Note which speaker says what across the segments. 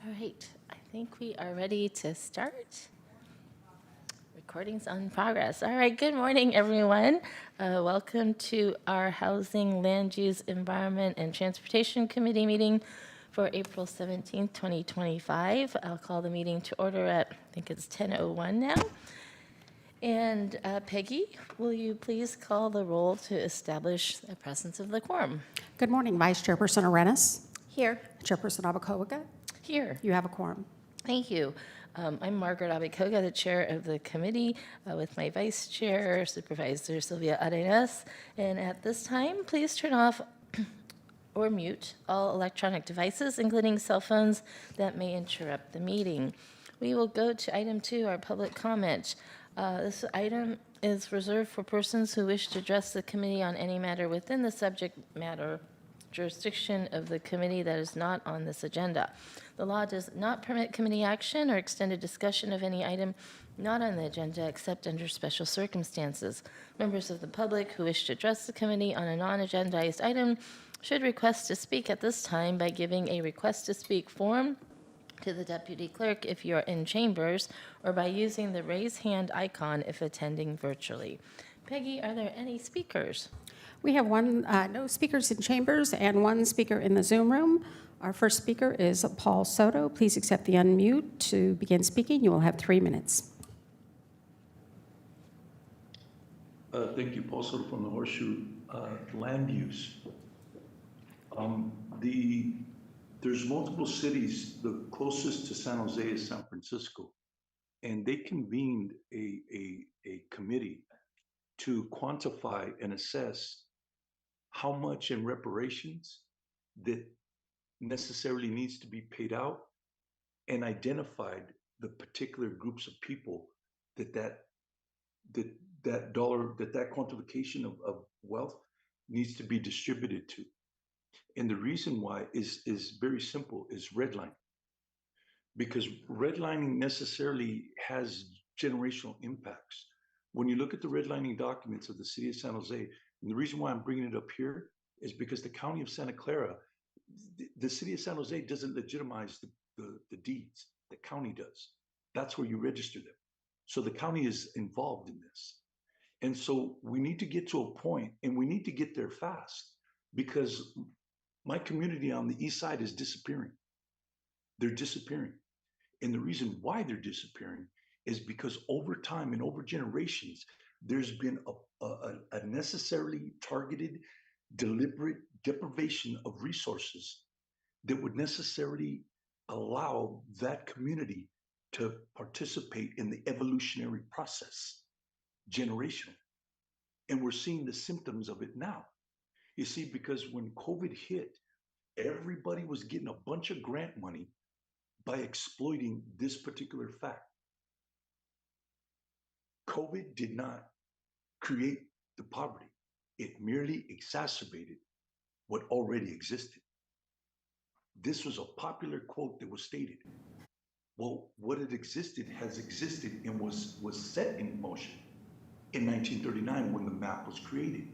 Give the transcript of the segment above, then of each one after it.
Speaker 1: All right, I think we are ready to start. Recording's on progress. All right, good morning, everyone. Welcome to our Housing, Land Use, Environment, and Transportation Committee meeting for April 17th, 2025. I'll call the meeting to order at, I think it's 10:01 now. And Peggy, will you please call the roll to establish the presence of the quorum?
Speaker 2: Good morning, Vice Chairperson Arenas.
Speaker 1: Here.
Speaker 2: Chairperson Abacoaga.
Speaker 1: Here.
Speaker 2: You have a quorum.
Speaker 1: Thank you. I'm Margaret Abicoga, the chair of the committee, with my vice chair, Supervisor Sylvia Arenas. And at this time, please turn off or mute all electronic devices, including cell phones, that may interrupt the meeting. We will go to item 2, our public comment. This item is reserved for persons who wish to address the committee on any matter within the subject matter jurisdiction of the committee that is not on this agenda. The law does not permit committee action or extended discussion of any item not on the agenda except under special circumstances. Members of the public who wish to address the committee on a non-agendized item should request to speak at this time by giving a request to speak form to the deputy clerk if you're in chambers, or by using the raise hand icon if attending virtually. Peggy, are there any speakers?
Speaker 2: We have no speakers in chambers and one speaker in the Zoom room. Our first speaker is Paul Soto. Please accept the unmute to begin speaking. You will have 3 minutes.
Speaker 3: Thank you, Paul Soto from the Horseshoe. Land use. There's multiple cities. The closest to San Jose is San Francisco, and they convened a committee to quantify and assess how much in reparations that necessarily needs to be paid out, and identified the particular groups of people that quantification of wealth needs to be distributed to. And the reason why is very simple, is redlining. Because redlining necessarily has generational impacts. When you look at the redlining documents of the city of San Jose, and the reason why I'm bringing it up here is because the county of Santa Clara, the city of San Jose doesn't legitimize the deeds. The county does. That's where you register them. So the county is involved in this. And so we need to get to a point, and we need to get there fast, because my community on the east side is disappearing. They're disappearing. And the reason why they're disappearing is because over time and over generations, there's been a necessarily targeted, deliberate deprivation of resources that would necessarily allow that community to participate in the evolutionary process generationally. And we're seeing the symptoms of it now. You see, because when COVID hit, everybody was getting a bunch of grant money by exploiting this particular fact. COVID did not create the poverty. It merely exacerbated what already existed. This was a popular quote that was stated. Well, what had existed has existed and was set in motion in 1939 when the map was created.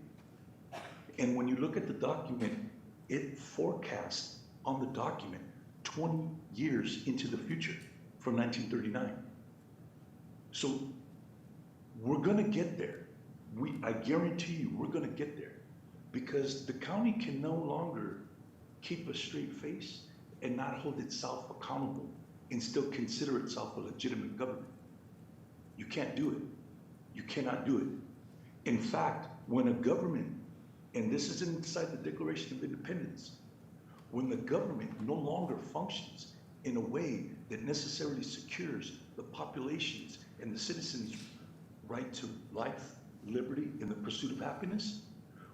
Speaker 3: And when you look at the document, it forecasts on the document 20 years into the future from 1939. So we're gonna get there. I guarantee you we're gonna get there, because the county can no longer keep a straight face and not hold itself accountable and still consider itself a legitimate government. You can't do it. You cannot do it. In fact, when a government, and this is inside the Declaration of Independence, when the government no longer functions in a way that necessarily secures the population's and the citizens' right to life, liberty, and the pursuit of happiness,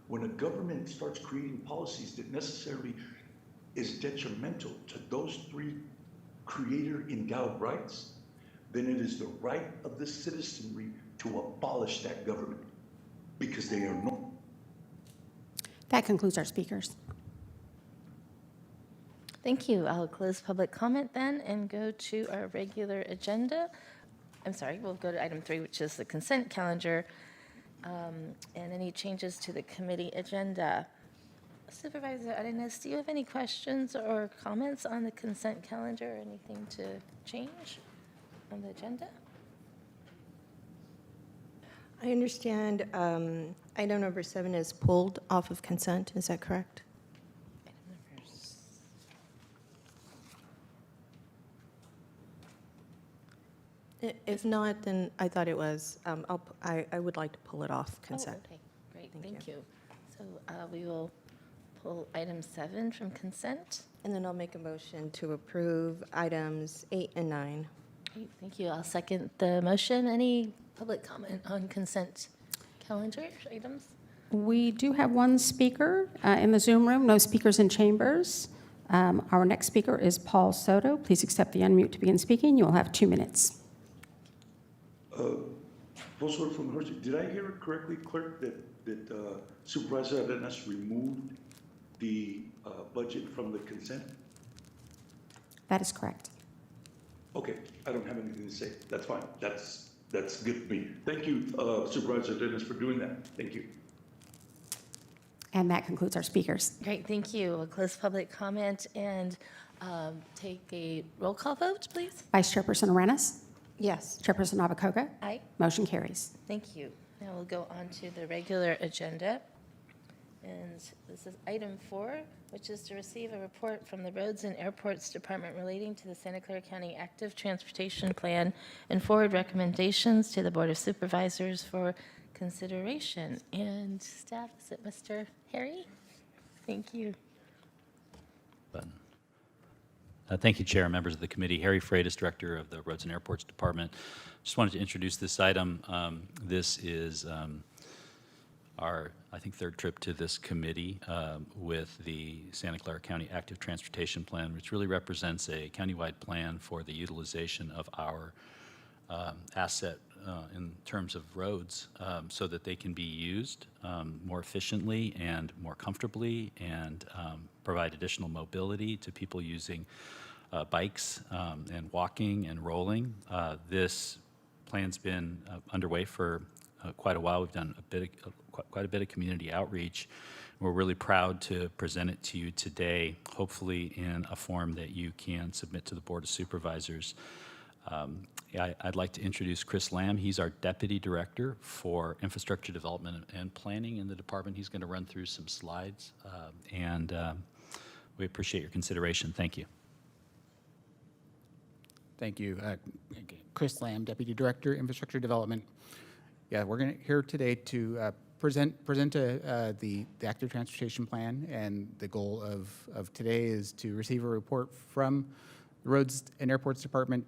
Speaker 3: when a government starts creating policies that necessarily is detrimental to those three creator-endowed rights, then it is the right of the citizenry to abolish that government, because they are no.
Speaker 2: That concludes our speakers.
Speaker 1: Thank you. I'll close public comment then and go to our regular agenda. I'm sorry, we'll go to item 3, which is the consent calendar, and any changes to the committee agenda. Supervisor Arenas, do you have any questions or comments on the consent calendar or anything to change on the agenda?
Speaker 4: I understand item number 7 is pulled off of consent. Is that correct? If not, then I thought it was. I would like to pull it off consent.
Speaker 1: Oh, okay, great,
Speaker 4: Thank
Speaker 1: thank you. So we will pull item 7 from consent.
Speaker 4: And then I'll make a motion to approve items 8 and 9.
Speaker 1: Great, thank you. I'll second the motion. Any public comment on consent calendar items?
Speaker 2: We do have one speaker in the Zoom room, no speakers in chambers. Our next speaker is Paul Soto. Please accept the unmute to begin speaking. You will have 2 minutes.
Speaker 3: Postword from Hershey. Did I hear it correctly, Clerk, that Supervisor Arenas removed the budget from the consent?
Speaker 2: That is correct.
Speaker 3: Okay, I don't have anything to say. That's fine. That's good for me. Thank you, Supervisor Arenas, for doing that. Thank you.
Speaker 2: And that concludes our speakers.
Speaker 1: Great, thank you. We'll close public comment and take a roll call vote, please.
Speaker 2: Vice Chairperson Arenas?
Speaker 4: Yes.
Speaker 2: Chairperson Navacoga?
Speaker 1: Aye.
Speaker 2: Motion carries.
Speaker 1: Thank you. Now we'll go on to the regular agenda. And this is item 4, which is to receive a report from the Roads and Airports Department relating to the Santa Clara County Active Transportation Plan and forward recommendations to the Board of Supervisors for consideration. And staff, is it Mr. Harry? Thank you.
Speaker 5: Button. Thank you, Chair and members of the committee. Harry Freitas, Director of the Roads and Airports Department. Just wanted to introduce this item. This is our, I think, 3rd trip to this committee with the Santa Clara County Active Transportation Plan, which really represents a countywide plan for the utilization of our asset in terms of roads so that they can be used more efficiently and more comfortably and provide additional mobility to people using bikes and walking and rolling. This plan's been underway for quite a while. We've done quite a bit of community outreach. We're really proud to present it to you today, hopefully in a form that you can submit to the Board of Supervisors. I'd like to introduce Chris Lamb. He's our Deputy Director for Infrastructure Development and Planning in the department. He's going to run through some slides, and we appreciate your consideration. Thank you.
Speaker 6: Thank you. Chris Lamb, Deputy Director, Infrastructure Development. Yeah, we're here today to present the Active Transportation Plan, and the goal of today is to receive a report from the Roads and Airports Department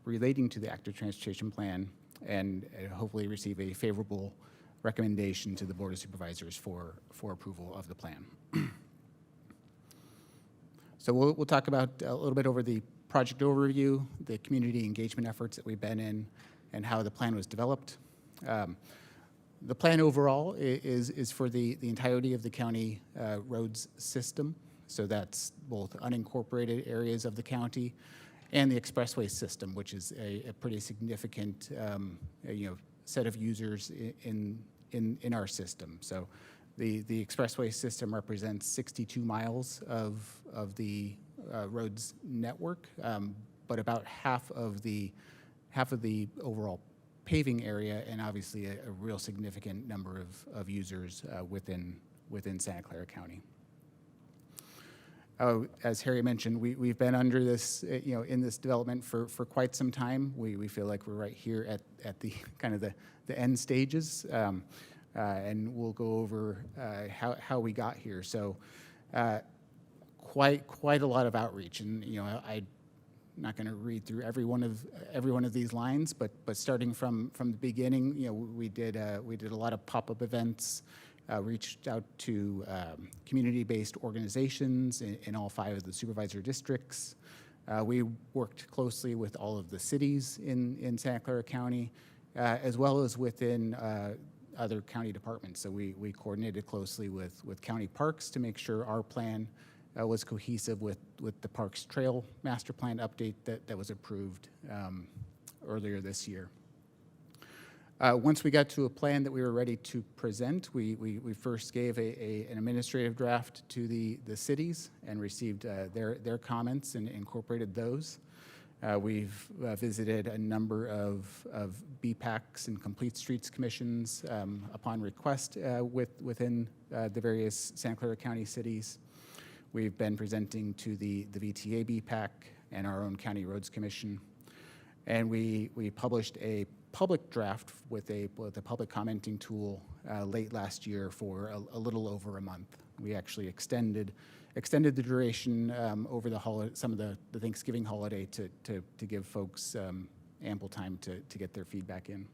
Speaker 6: relating to the Active Transportation Plan, and hopefully receive a favorable recommendation to the Board of Supervisors for approval of the plan. So we'll talk about a little bit over the project overview, the community engagement efforts that we've been in, and how the plan was developed. The plan overall is for the entirety of the county roads system. So that's both unincorporated areas of the county and the expressway system, which is a pretty significant set of users in our system. So the expressway system represents 62 miles of the roads network, but about half of the overall paving area, and obviously a real significant number of users within Santa Clara County. As Harry mentioned, we've been under this, in this development for quite some time. We feel like we're right here at the kind of the end stages, and we'll go over how we got here. So, quite a lot of outreach, and I'm not going to read through every one of these lines, but starting from the beginning, we did a lot of pop-up events. Reached out to community-based organizations in all 5 of the supervisor districts. We worked closely with all of the cities in Santa Clara County, as well as within other county departments. So we coordinated closely with county parks to make sure our plan was cohesive with the Parks Trail Master Plan update that was approved earlier this year. Once we got to a plan that we were ready to present, we first gave an administrative draft to the cities and received their comments and incorporated those. We've visited a number of BPACs and Complete Streets Commissions upon request within the various Santa Clara County cities. We've been presenting to the VTA BPAC and our own County Roads Commission. And we published a public draft with a public commenting tool late last year for a little over a month. We actually extended the duration over the holiday, some of the Thanksgiving holiday to give folks ample time to get their feedback in.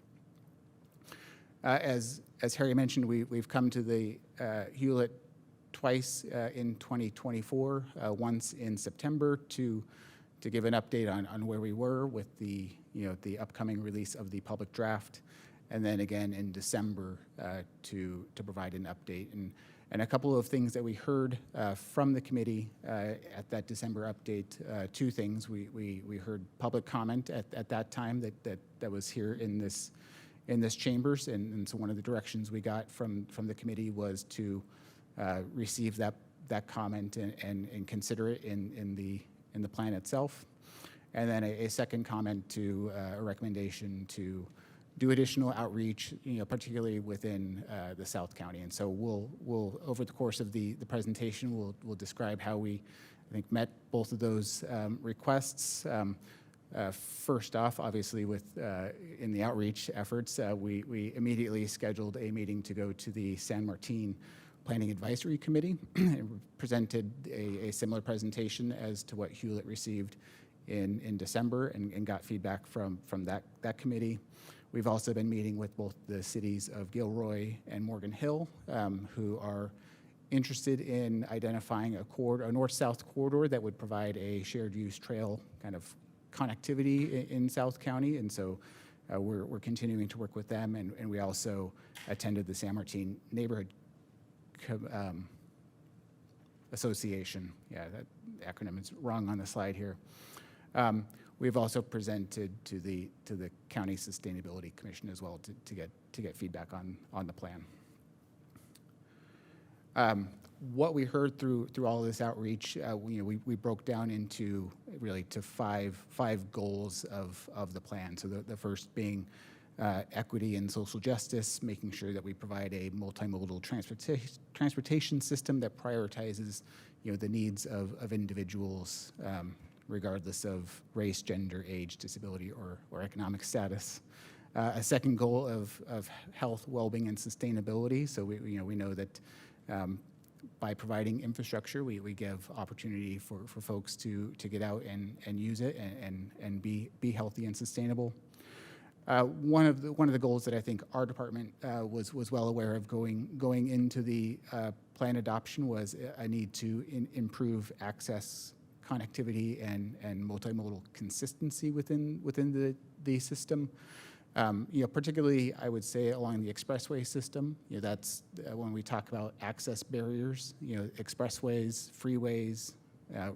Speaker 6: As Harry mentioned, we've come to the Hewlett twice in 2024, once in September to give an update on where we were with the upcoming release of the public draft, and then again in December to provide an update. And a couple of things that we heard from the committee at that December update, two things. We heard public comment at that time that was here in this chambers, and so one of the directions we got from the committee was to receive that comment and consider it in the plan itself. And then a second comment to a recommendation to do additional outreach, particularly within the South County. And so we'll over the course of the presentation, we'll describe how we, I think, met both of those requests. First off, obviously, in the outreach efforts, we immediately scheduled a meeting to go to the San Martin Planning Advisory Committee and presented a similar presentation as to what Hewlett received in December and got feedback from that committee. We've also been meeting with both the cities of Gilroy and Morgan Hill, who are interested in identifying a north-south corridor that would provide a shared use trail kind of connectivity in South County. And so we're continuing to work with them. And we also attended the San Martin Neighborhood Association. Yeah, that acronym is wrong on the slide here. We've also presented to the County Sustainability Commission as well to get feedback on the plan. What we heard through all of this outreach, we broke down into really to five goals of the plan. So the first being equity and social justice, making sure that we provide a multimodal transportation system that prioritizes the needs of individuals, regardless of race, gender, age, disability, or economic status. A second goal of health, well-being, and sustainability. So we know that by providing infrastructure, we give opportunity for folks to get out and use it and be healthy and sustainable. One of the goals that I think our department was well aware of going into the plan adoption was a need to improve access, connectivity, and multimodal consistency within the system. Particularly, I would say along the expressway system. That's when we talk about access barriers. Expressways, freeways,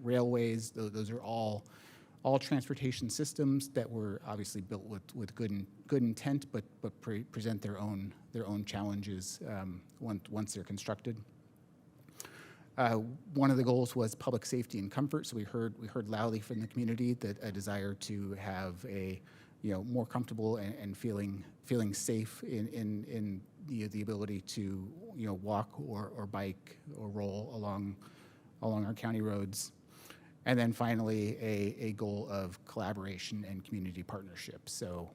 Speaker 6: railways. Those are all transportation systems that were obviously built with good intent, but present their own challenges once they're constructed. One of the goals was public safety and comfort. So we heard loudly from the community that a desire to have a more comfortable and feeling safe in the ability to walk or bike or roll along our county roads. And then finally, a goal of collaboration and community partnership. So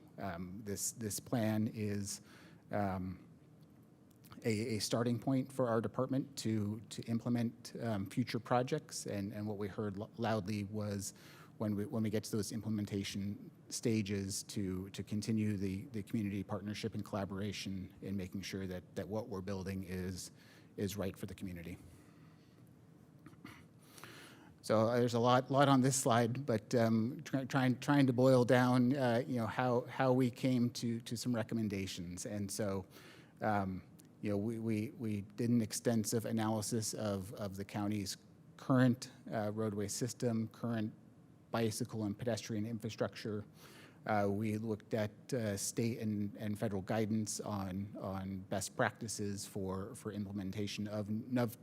Speaker 6: this plan is a starting point for our department to implement future projects. And what we heard loudly was when we get to those implementation stages to continue the community partnership and collaboration in making sure that what we're building is right for the community. So there's a lot on this slide, but trying to boil down, how we came to some recommendations. And so, we did an extensive analysis of the county's current roadway system, current bicycle and pedestrian infrastructure, We looked at state and federal guidance on best practices for implementation of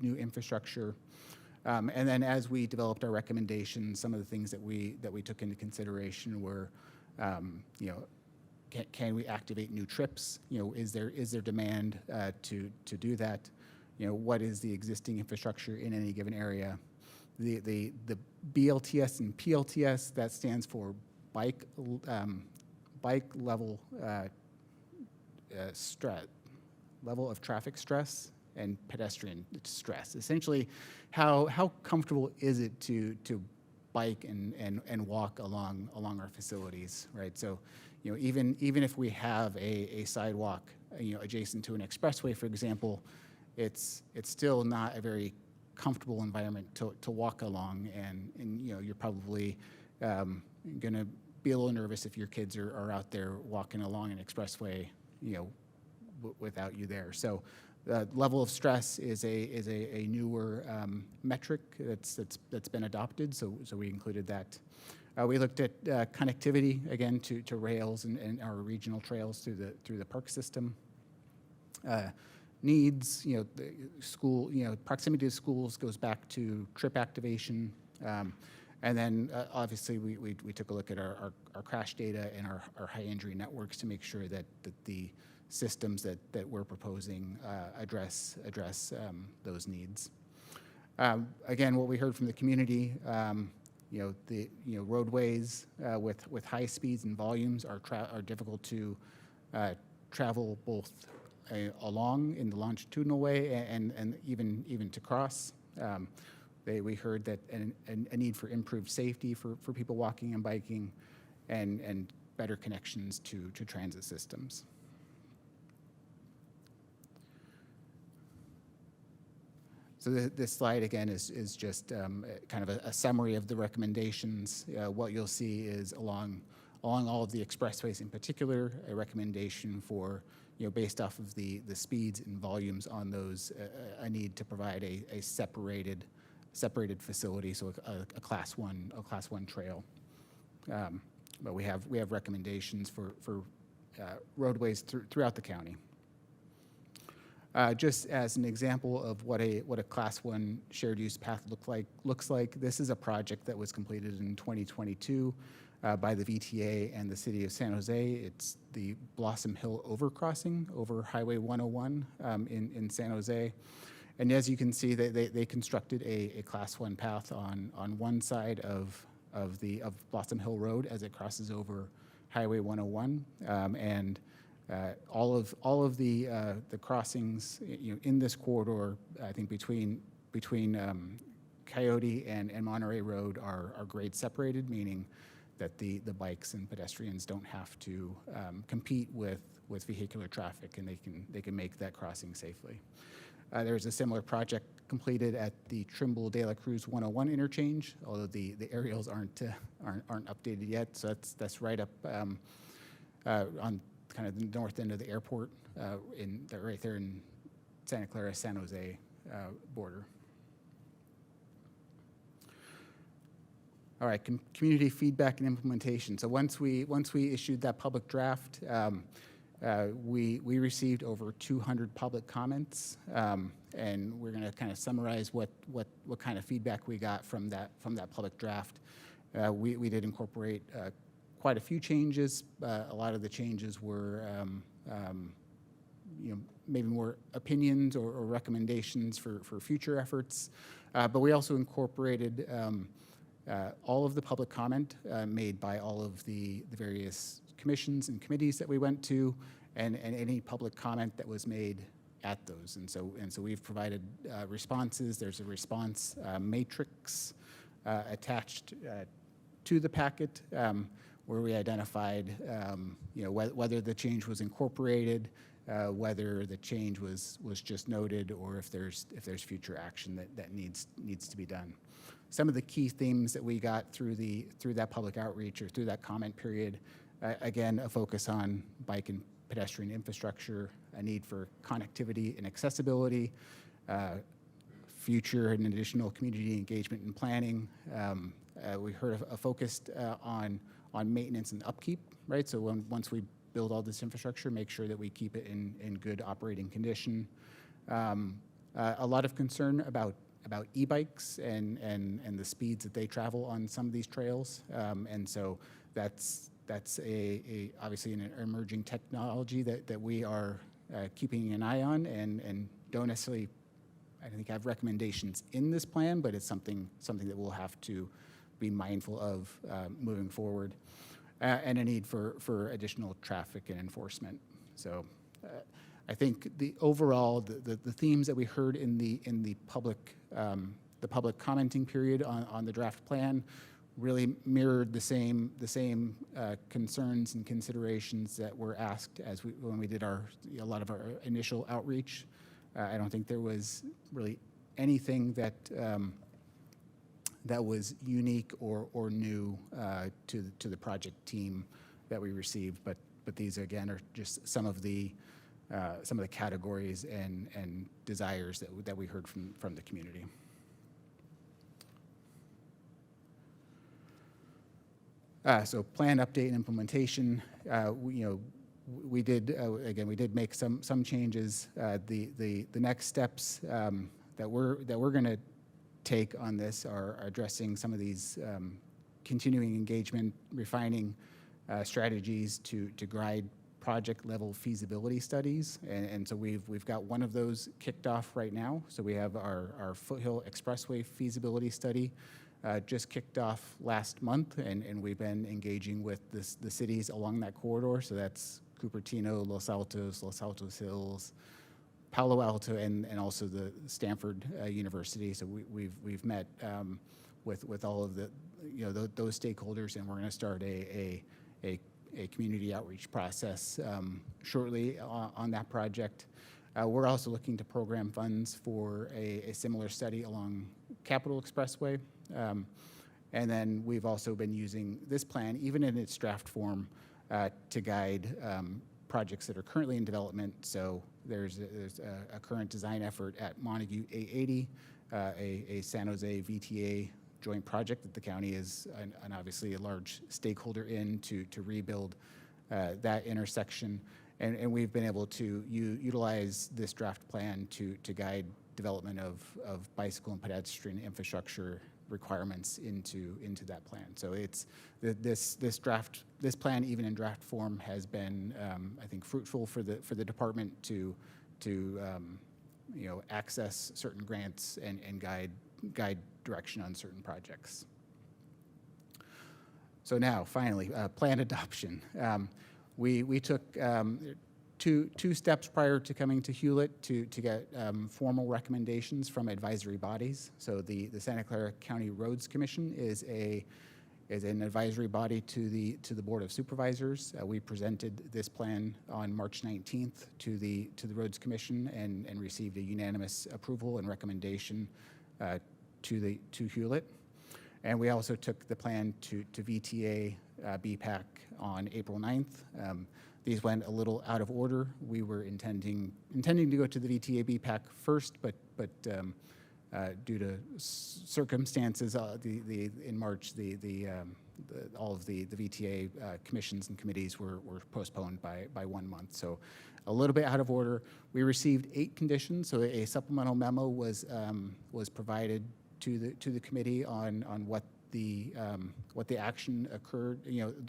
Speaker 6: new infrastructure. And then as we developed our recommendations, some of the things that we took into consideration were, you know, can we activate new trips? You know, is there demand to do that? You know, what is the existing infrastructure in any given area? The BLTS and PLTS, that stands for bike level level of traffic stress and pedestrian stress. Essentially, how comfortable is it to bike and walk along our facilities, right? So, you know, even if we have a sidewalk, you know, adjacent to an expressway, for example, it's still not a very comfortable environment to walk along, and you know, you're probably going to be a little nervous if your kids are out there walking along an expressway, you know, without you there. So the level of stress is a newer metric that's been adopted, so we included that. We looked at connectivity, again, to rails and our regional trails through the park system. Needs, you know, the school, you know, proximity to schools goes back to trip activation. And then obviously we took a look at our crash data and our high injury networks to make sure that the systems that we're proposing address those needs. Again, what we heard from the community, you know, roadways with high speeds and volumes are difficult to travel both along in the longitudinal way and even to cross. We heard that a need for improved safety for people walking and biking, and better connections to transit systems. So this slide, again, is just kind of a summary of the recommendations. What you'll see is along all of the expressways in particular, a recommendation for, you know, based off of the speeds and volumes on those, a need to provide a separated facility, so a class one trail. But we have recommendations for roadways throughout the county. Just as an example of what a class one shared use path looks like, this is a project that was completed in 2022 by the VTA and the city of San Jose. It's the Blossom Hill overcrossing over Highway 101 in San Jose. And as you can see, they constructed a class one path on one side of Blossom Hill Road as it crosses over Highway 101, and all of the crossings, you know, in this corridor, I think between Coyote and Monterey Road are grade separated, meaning that the bikes and pedestrians don't have to compete with vehicular traffic, and they can make that crossing safely. There's a similar project completed at the Trimble De La Cruz 101 interchange, although the aerials aren't updated yet. So that's right up on kind of the north end of the airport, right there in Santa Clara, San Jose border. All right, community feedback and implementation. So once we issued that public draft, we received over 200 public comments, and we're going to kind of summarize what kind of feedback we got from that public draft. We did incorporate quite a few changes. A lot of the changes were, you know, maybe more opinions or recommendations for future efforts, but we also incorporated all of the public comment made by all of the various commissions and committees that we went to, and any public comment that was made at those. And so we've provided responses. There's a response matrix attached to the packet where we identified, you know, whether the change was incorporated, whether the change was just noted, or if there's future action that needs to be done. Some of the key themes that we got through that public outreach or through that comment period, again, a focus on bike and pedestrian infrastructure, a need for connectivity and accessibility, future and additional community engagement and planning. We heard a focus on maintenance and upkeep, right? So once we build all this infrastructure, make sure that we keep it in good operating condition. A lot of concern about e-bikes and the speeds that they travel on some of these trails. And so that's obviously an emerging technology that we are keeping an eye on and don't necessarily, I think, have recommendations in this plan, but it's something that we'll have to be mindful of moving forward, and a need for additional traffic and enforcement. So I think the overall, the themes that we heard in the public commenting period on the draft plan really mirrored the same concerns and considerations that were asked when we did a lot of our initial outreach. I don't think there was really anything that was unique or new to the project team that we received, but these again are just some of the categories and desires that we heard from the community. So plan update and implementation. We did make some changes. The next steps that we're going to take on this are addressing some of these continuing engagement, refining strategies to guide project level feasibility studies, and so we've got one of those kicked off right now. So we have our Foothill Expressway feasibility study just kicked off last month, and we've been engaging with the cities along that corridor. So that's Cupertino, Los Altos Hills, Palo Alto, and also the Stanford University. So we've met with all of those stakeholders, and we're going to start a community outreach process shortly on that project. We're also looking to program funds for a similar study along Capitol Expressway. And then we've also been using this plan, even in its draft form, to guide projects that are currently in development. So there's a current design effort at Montague 880, a San Jose VTA joint project that the county is an obviously a large stakeholder in to rebuild that intersection. And we've been able to utilize this draft plan to guide development of bicycle and pedestrian infrastructure requirements into that plan. So it's this plan, even in draft form, has been I think fruitful for the department to access certain grants and guide direction on certain projects. So now, finally, plan adoption. We took two steps prior to coming to Hewlett to get formal recommendations from advisory bodies. So the Santa Clara County Roads Commission is an advisory body to the Board of Supervisors. We presented this plan on March 19th to the Roads Commission and received a unanimous approval and recommendation to Hewlett. And we also took the plan to VTA BPAC on April 9th. These went a little out of order. We were intending to go to the VTA BPAC first, but due to circumstances, in March, all of the VTA commissions and committees were postponed by 1 month. So a little bit out of order. We received 8 conditions. So a supplemental memo was provided to the committee on what the action occurred,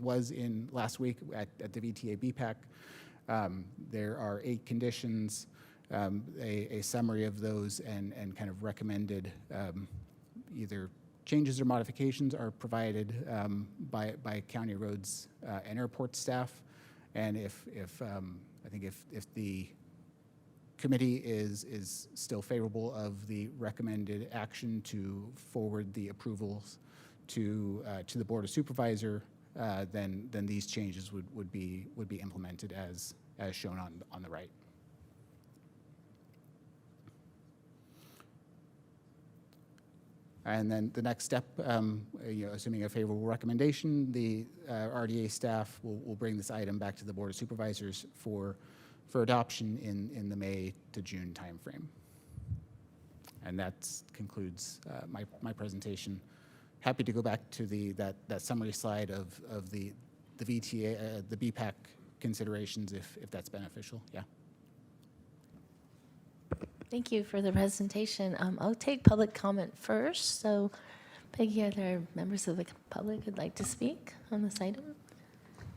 Speaker 6: was in last week at the VTA BPAC. There are 8 conditions, a summary of those, and kind of recommended either changes or modifications are provided by county roads and airport staff. And if the committee is still favorable of the recommended action to forward the approvals to the Board of Supervisor, then these changes would be implemented as shown on the right. And then the next step, assuming a favorable recommendation, the RDA staff will bring this item back to the Board of Supervisors for adoption in the May to June timeframe. And that concludes my presentation happy to go back to that summary slide of the VTA, the BPAC considerations if that's beneficial, yeah.
Speaker 1: Thank you for the presentation. I'll take public comment first. So Peggy, are there members of the public who'd like to speak on this item?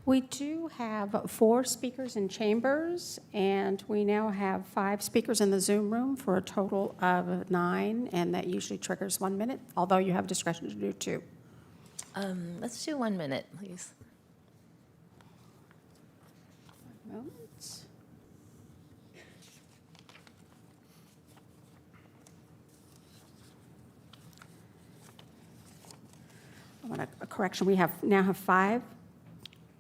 Speaker 2: We do have 4 speakers in chambers, and we now have 5 speakers in the Zoom room for a total of 9, and that usually triggers 1 minute, although you have discretion to do 2.
Speaker 1: Let's do 1 minute, please.
Speaker 2: Moment. I want a correction. We now have 5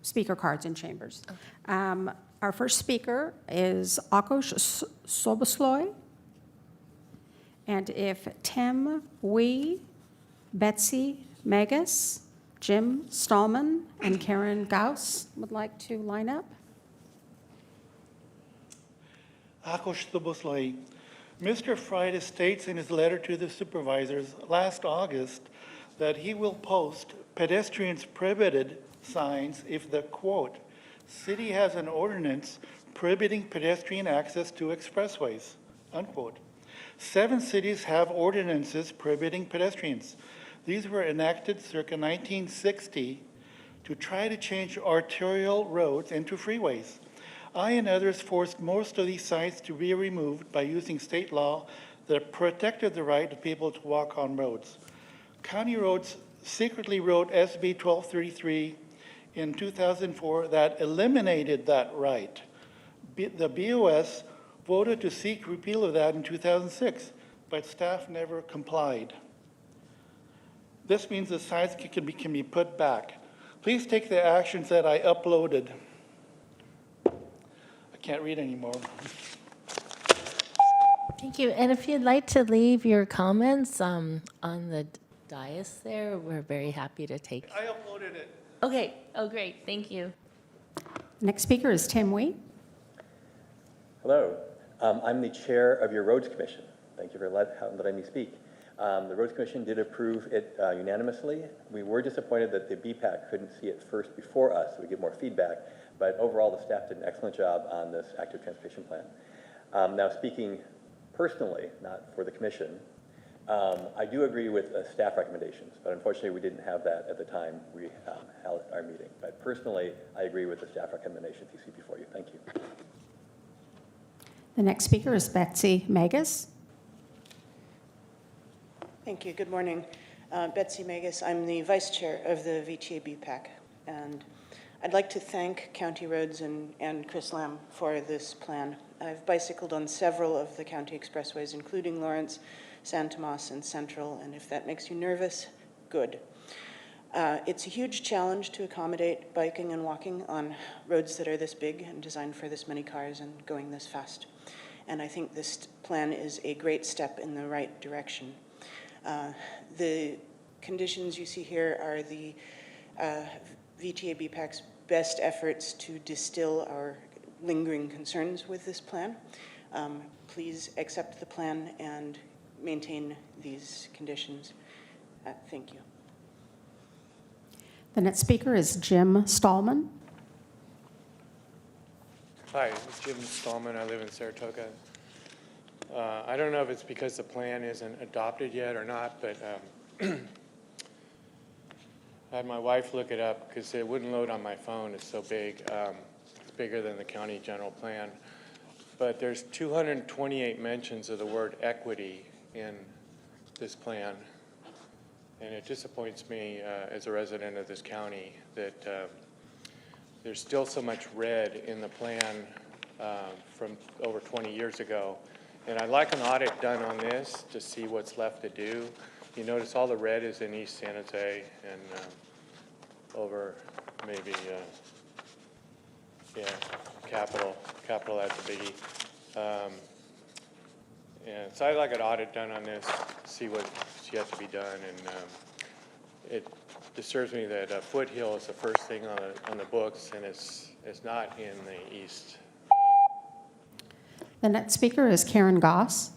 Speaker 2: speaker cards in chambers. Our first speaker is Akos Sobosloy. And if Tim Wee, Betsy Megas, Jim Stallman, and Karen Gauss would like to line up.
Speaker 7: Akos Sobosloy. Mr. Freitas states in his letter to the supervisors last August that he will post pedestrians prohibited signs if the, quote, city has an ordinance prohibiting pedestrian access to expressways, unquote. 7 cities have ordinances prohibiting pedestrians. These were enacted circa 1960 to try to change arterial roads into freeways. I and others forced most of these signs to be removed by using state law that protected the right of people to walk on roads. County Roads secretly wrote SB 1233 in 2004 that eliminated that right. The BOS voted to seek repeal of that in 2006, but staff never complied. This means the signs can be put back. Please take the actions that I uploaded. I can't read anymore.
Speaker 1: Thank you. And if you'd like to leave your comments on the dais there, we're very happy to take.
Speaker 7: I uploaded it.
Speaker 1: Okay. Oh, great. Thank you.
Speaker 2: Next speaker is Tim Wee.
Speaker 8: Hello, I'm the chair of your Roads Commission. Thank you for letting me speak. The Roads Commission did approve it unanimously. We were disappointed that the BPAC couldn't see it first before us, so we get more feedback, but overall the staff did an excellent job on this active transportation plan. Now speaking personally, not for the commission, I do agree with staff recommendations, but unfortunately we didn't have that at the time we held our meeting. But personally, I agree with the staff recommendations you see before you. Thank you.
Speaker 2: The next speaker is Betsy Megas.
Speaker 9: Thank you. Good morning. Betsy Megas. I'm the vice chair of the VTA BPAC, and I'd like to thank County Roads and Chris Lamb for this plan. I've bicycled on several of the county expressways, including Lawrence, San Tomas, and Central, and if that makes you nervous, good. It's a huge challenge to accommodate biking and walking on roads that are this big and designed for this many cars and going this fast. And I think this plan is a great step in the right direction. The conditions you see here are the VTA BPAC's best efforts to distill our lingering concerns with this plan. Please accept the plan and maintain these conditions. Thank you.
Speaker 2: The next speaker is Jim Stallman.
Speaker 10: Hi, it's Jim Stallman. I live in Saratoga. I don't know if it's because the plan isn't adopted yet or not, but I had my wife look it up because it wouldn't load on my phone. It's so big. It's bigger than the county general plan. But there's 228 mentions of the word equity in this plan. And it disappoints me as a resident of this county that there's still so much red in the plan from over 20 years ago. And I'd like an audit done on this to see what's left to do. You notice all the red is in East San Jose and over maybe, Capitol, that's a biggie. And so I'd like an audit done on this, see what's yet to be done. And it disturbs me that Foothill is the first thing on the books, and it's not in the east.
Speaker 2: The next speaker is Karen Goss.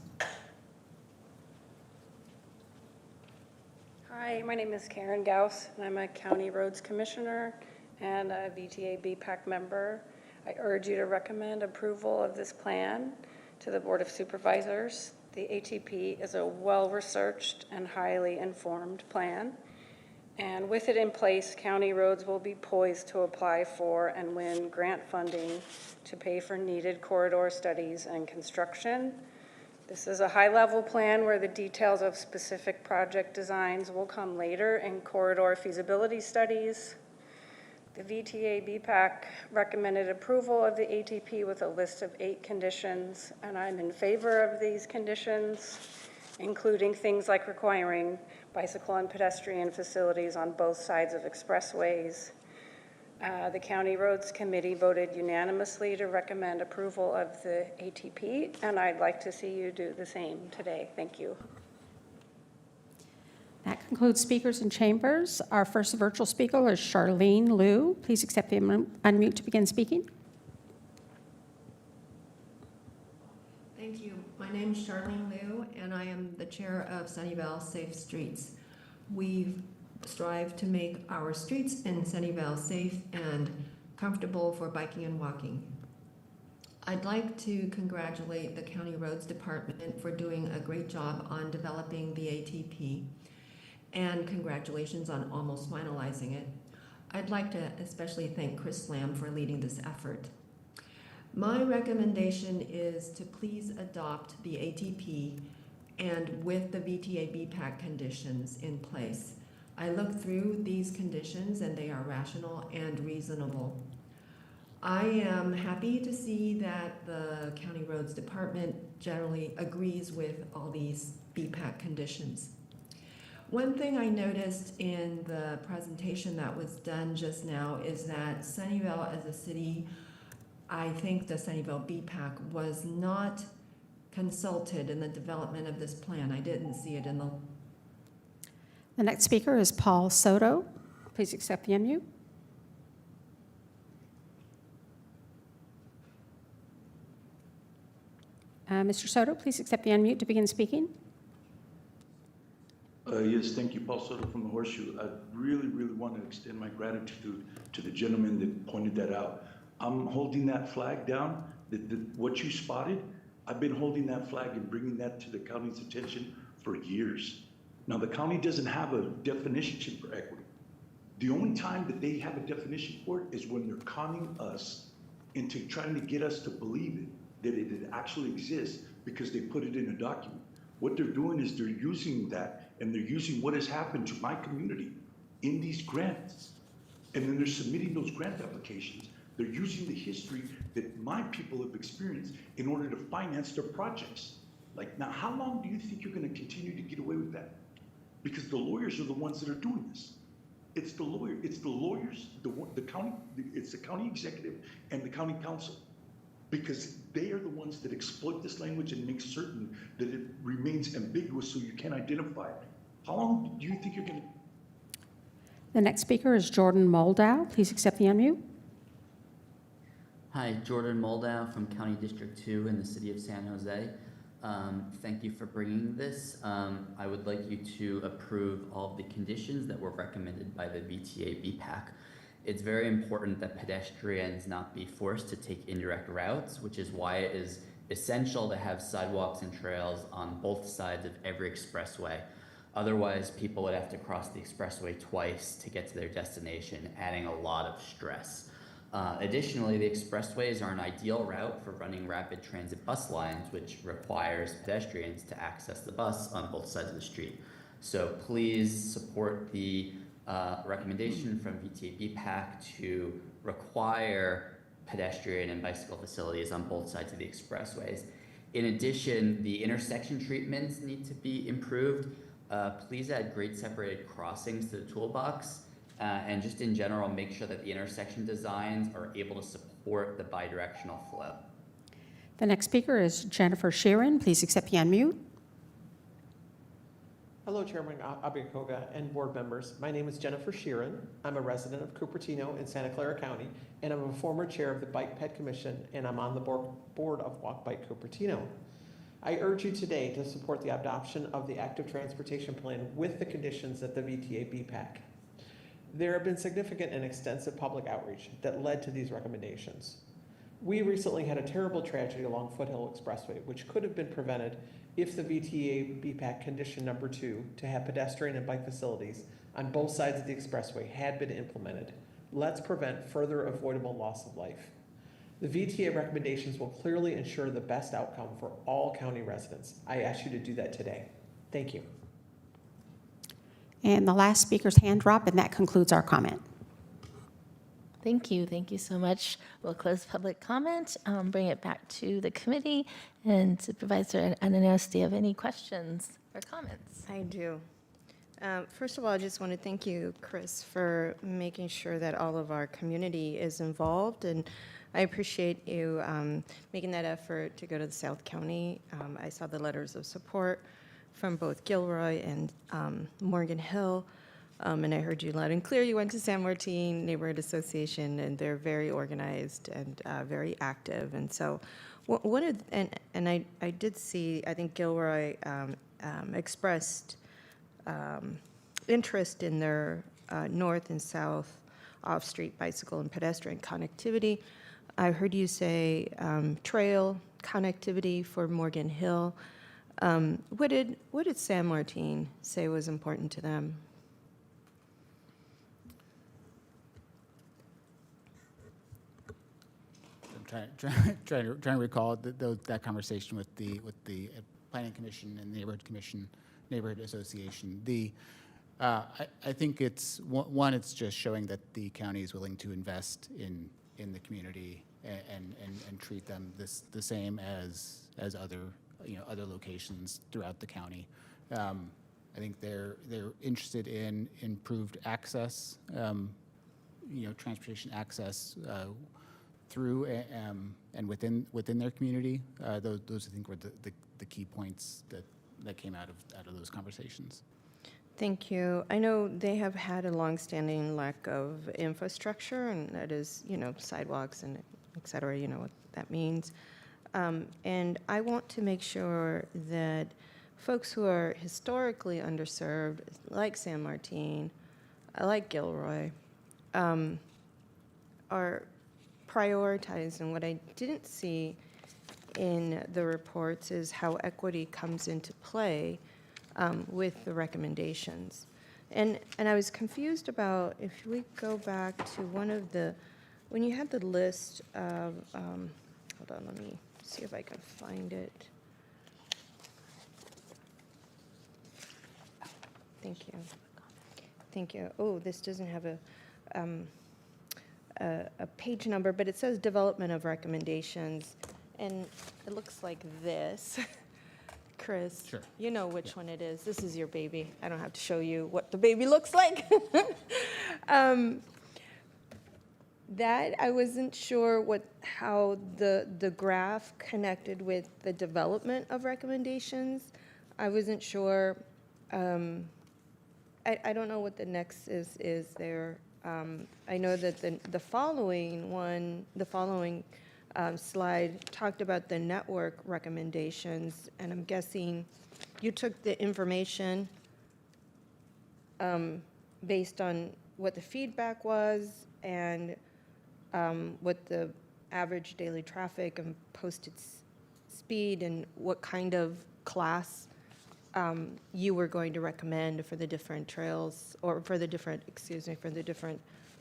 Speaker 11: Hi, Hi, my name is Karen Gauss, and I'm a County Roads Commissioner and a VTA BPAC member. I urge you to recommend approval of this plan to the Board of Supervisors. The ATP is a well-researched and highly informed plan, and with it in place, county roads will be poised to apply for and win grant funding to pay for needed corridor studies and construction. This is a high-level plan where the details of specific project designs will come later in corridor feasibility studies. The VTA BPAC recommended approval of the ATP with a list of 8 conditions, and I'm in favor of these conditions, including things like requiring bicycle and pedestrian facilities on both sides of expressways. The County Roads Committee voted unanimously to recommend approval of the ATP, and I'd like to see you do the same today. Thank you.
Speaker 2: That concludes speakers in chambers. Our first virtual speaker is Charlene Liu. Please accept the unmute to begin speaking.
Speaker 12: Thank you. My name is Charlene Liu, and I am the chair of Sunnyvale Safe Streets. We strive to make our streets in Sunnyvale safe and comfortable for biking and walking. I'd like to congratulate the County Roads Department for doing a great job on developing the ATP, and congratulations on almost finalizing it. I'd like to especially thank Chris Lamb for leading this effort. My recommendation is to please adopt the ATP and with the VTA BPAC conditions in place. I looked through these conditions and they are rational and reasonable. I am happy to see that the County Roads Department generally agrees with all these BPAC conditions. One thing I noticed in the presentation that was done just now is that Sunnyvale as a city, I think the Sunnyvale BPAC was not consulted in the development of this plan. I didn't see it in the...
Speaker 2: The next speaker is Paul Soto. Please accept the unmute. Mr. Soto, please accept the unmute to begin speaking.
Speaker 3: Yes, thank you, Paul Soto from the Horseshoe. I really want to extend my gratitude to the gentleman that pointed that out. I'm holding that flag down. What you spotted, I've been holding that flag and bringing that to the county's attention for years. Now, the county doesn't have a definition for equity. The only time that they have a definition for it is when they're conning us into trying to get us to believe it, that it actually exists because they put it in a document. What they're doing is they're using that, and they're using what has happened to my community in these grants. And then they're submitting those grant applications. They're using the history that my people have experienced in order to finance their projects. Like, now, how long do you think you're going to continue to get away with that? Because the lawyers are the ones that are doing this. It's the lawyers, the county, it's the county executive and the county council, because they are the ones that exploit this language and make certain that it remains ambiguous so you can't identify it. How long do you think you're going to?
Speaker 2: The next speaker is Jordan Moldow. Please accept the unmute.
Speaker 13: Hi, Jordan Moldow from County District 2 in the city of San Jose. Thank you for bringing this. I would like you to approve all of the conditions that were recommended by the VTA BPAC. It's very important that pedestrians not be forced to take indirect routes, which is why it is essential to have sidewalks and trails on both sides of every expressway. Otherwise, people would have to cross the expressway twice to get to their destination, adding a lot of stress. Additionally, the expressways are an ideal route for running rapid transit bus lines, which requires pedestrians to access the bus on both sides of the street. So please support the recommendation from VTA BPAC to require pedestrian and bicycle facilities on both sides of the expressways. In addition, the intersection treatments need to be improved. Please add grade separated crossings to the toolbox. And just in general, make sure that the intersection designs are able to support the bidirectional flow.
Speaker 2: The next speaker is Jennifer Sheeran. Please accept the unmute.
Speaker 14: Hello, Chairman Abiakoga and board members. My name is Jennifer Sheeran. I'm a resident of Cupertino in Santa Clara County, and I'm a former chair of the Bike Ped Commission, and I'm on the board of Walk Bike Cupertino. I urge you today to support the adoption of the Active Transportation Plan with the conditions at the VTA BPAC. There have been significant and extensive public outreach that led to these recommendations. We recently had a terrible tragedy along Foothill Expressway, which could have been prevented if the VTA BPAC condition number 2 to have pedestrian and bike facilities on both sides of the expressway had been implemented. Let's prevent further avoidable loss of life. The VTA recommendations will clearly ensure the best outcome for all county residents. I ask you to do that today. Thank you.
Speaker 2: And the last speaker's hand drop, and that concludes our comment.
Speaker 1: Thank you. Thank you so much. We'll close public comment, bring it back to the committee. And Supervisor Arenas, do you have any questions or comments?
Speaker 4: I do. First of all, I just want to thank you, Chris, for making sure that all of our community is involved. And I appreciate you making that effort to go to the South County. I saw the letters of support from both Gilroy and Morgan Hill. And I heard you loud and clear. You went to San Martin Neighborhood Association, and they're very organized and very active. And so, I did see, I think Gilroy expressed interest in their north and south off-street bicycle and pedestrian connectivity. I heard you say trail connectivity for Morgan Hill. What did San Martin say was important to them?
Speaker 6: I'm trying to recall that conversation with the Planning Commission and Neighborhood Association. I think it's one. It's just showing that the county is willing to invest in the community and treat them the same as other other locations throughout the county. I think they're interested in improved access, transportation access through and within their community. Those I think were the key points that came out of those conversations.
Speaker 4: Thank you. I know they have had a longstanding lack of infrastructure, and that is, sidewalks and et cetera, what that means. And I want to make sure that folks who are historically underserved, like San Martin, like Gilroy, are prioritized. And what I didn't see in the reports is how equity comes into play with the recommendations. And I was confused about, if we go back to one of when you had the list of, hold on, let me see if I can find it. Thank you. Thank you. Oh, this doesn't have a page number, but it says development of recommendations, and it looks like this. Chris,
Speaker 6: Sure.
Speaker 4: You know which one it is. This is your baby. I don't have to show you what the baby looks like. That I wasn't sure how the graph connected with the development of recommendations. I wasn't sure. I don't know what the next is there. I know that the following slide talked about the network recommendations, and I'm guessing you took the information based on what the feedback was and what the average daily traffic and posted speed and what kind of class you were going to recommend for the different trails, or for the different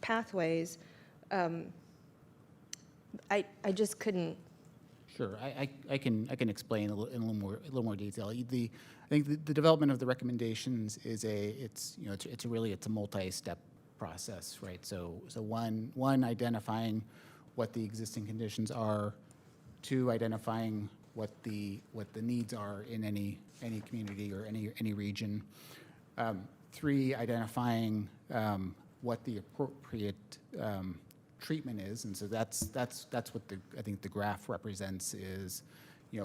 Speaker 4: pathways. I just couldn't.
Speaker 6: Sure, I can explain in a little more detail. I think the development of the recommendations it's a multi-step process, right? So one identifying what the existing conditions are, two identifying what the needs are in any community or any region, three identifying what the appropriate treatment is, and so that's what I think the graph represents is,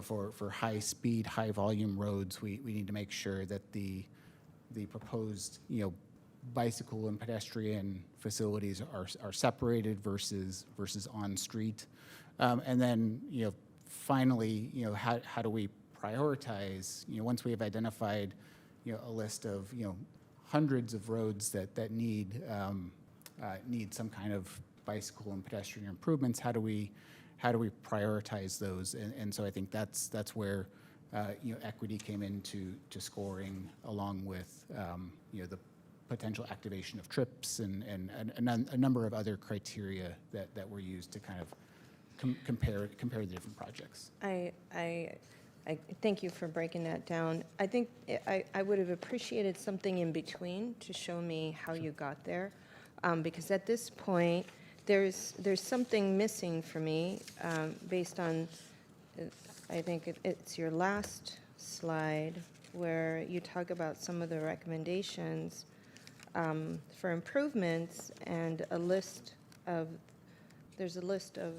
Speaker 6: for high speed, high volume roads, we need to make sure that the proposed bicycle and pedestrian facilities are separated versus on street, and then finally how do we prioritize, once we have identified, a list of, hundreds of roads that need some kind of bicycle and pedestrian improvements, how do we prioritize those? And so I think that's where, equity came into scoring, along with, the potential activation of trips and a number of other criteria that were used to kind of compare the different projects.
Speaker 4: I thank you for breaking that down. I think I would have appreciated something in between to show me how you got there, because at this point, there's something missing for me based on, I think it's your last slide, where you talk about some of the recommendations for improvements, and there's a list of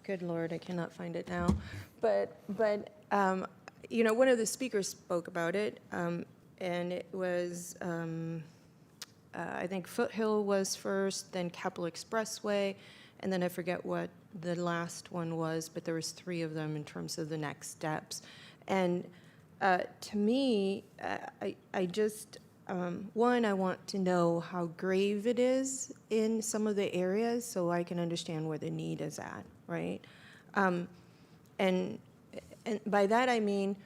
Speaker 4: good Lord, I cannot find it now. But one of the speakers spoke about it, and it was, I think Foothill was first, then Capitol Expressway, and then I forget what the last one was, but there was 3 of them in terms of the next steps. And to me, I just, one, I want to know how grave it is in some of the areas so I can understand where the need is at, right? And by that I mean,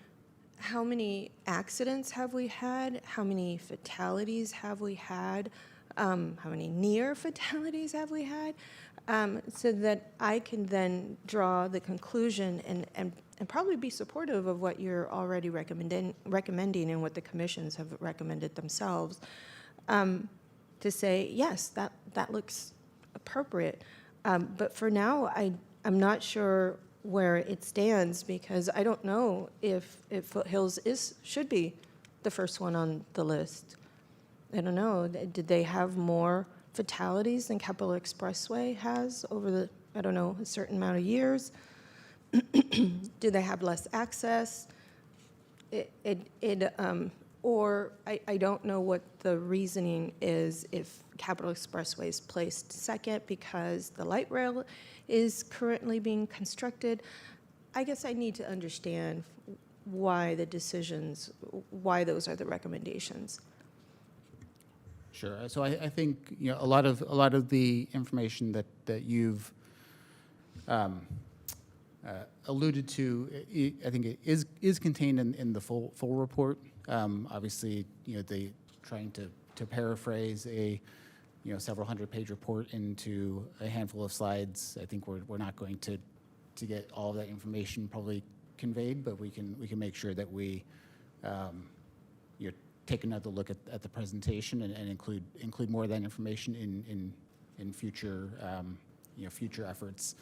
Speaker 4: how many accidents have we had? How many fatalities have we had? How many near fatalities have we had? So that I can then draw the conclusion and probably be supportive of what you're already recommending and what the commissions have recommended themselves, to say, yes, that looks appropriate. But for now, I'm not sure where it stands, because I don't know if Foothills should be the first one on the list. I don't know. Did they have more fatalities than Capitol Expressway has over a certain amount of years? Do they have less access? Or I don't know what the reasoning is if Capitol Expressway is placed second because the light rail is currently being constructed. I guess I need to understand why those are the recommendations.
Speaker 6: Sure. So I think a lot of the information that you've alluded to, I think it is contained in the full report. Obviously, trying to paraphrase a several 100-page report into a handful of slides. I think we're not going to get all of that information probably conveyed, but we can make sure that we take another look at the presentation and include more of that information in future future efforts.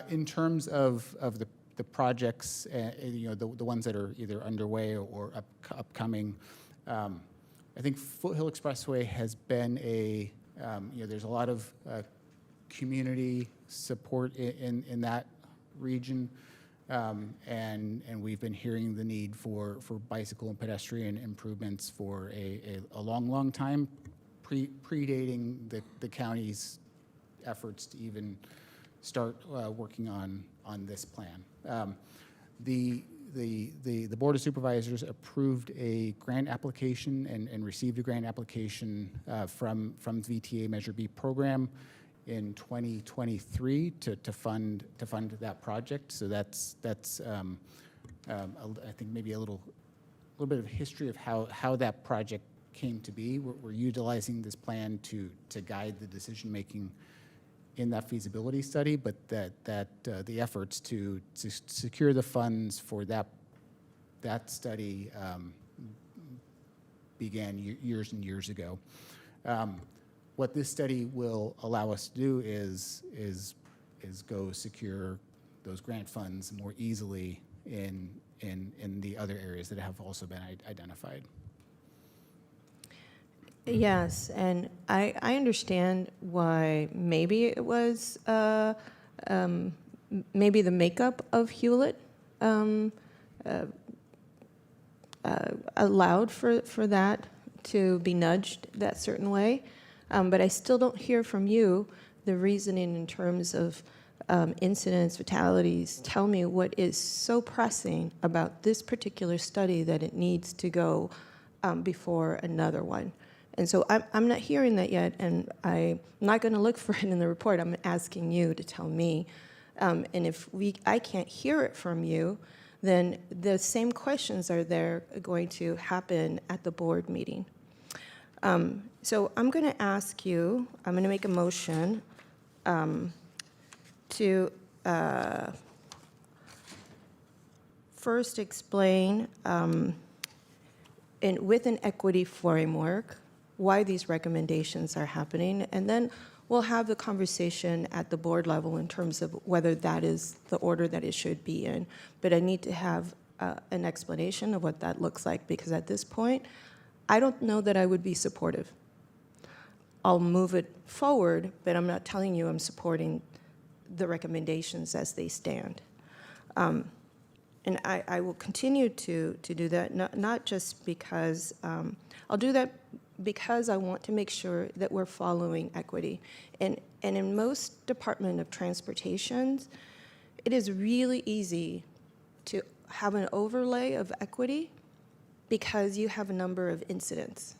Speaker 6: In terms of the projects, the ones that are either underway or upcoming, I think Foothill Expressway has been there's a lot of community support in that region. And we've been hearing the need for bicycle and pedestrian improvements for a long time, predating the county's efforts to even start working on this plan. The Board of Supervisors approved a grant application and received a grant application from the VTA Measure B program in 2023 to fund that project. So that's I think maybe a little bit of history of how that project came to be. We're utilizing this plan to guide the decision making in that feasibility study, but the efforts to secure the funds for that study began years and years ago. What this study will allow us to do is go secure those grant funds more easily in the other areas that have also been identified.
Speaker 4: Yes, and I understand why maybe it was maybe the makeup of Hewlett allowed for that to be nudged that certain way. But I still don't hear from you the reasoning in terms of incidents, fatalities, tell me what is so pressing about this particular study that it needs to go before another one. And so I'm not hearing that yet, and I'm not going to look for it in the report. I'm asking you to tell me. And if I can't hear it from you, then the same questions are going to happen at the board meeting. So I'm going to ask you, I'm going to make a motion to first explain with an equity framework why these recommendations are happening, and then we'll have the conversation at the board level in terms of whether that is the order that it should be in. But I need to have an explanation of what that looks like, because at this point, I don't know that I would be supportive. I'll move it forward, but I'm not telling you I'm supporting the recommendations as they stand. And I will continue to do that, not just because, I'll do that because I want to make sure that we're following equity. And in most Department of Transportations, it is really easy to have an overlay of equity because you have a number of incidents.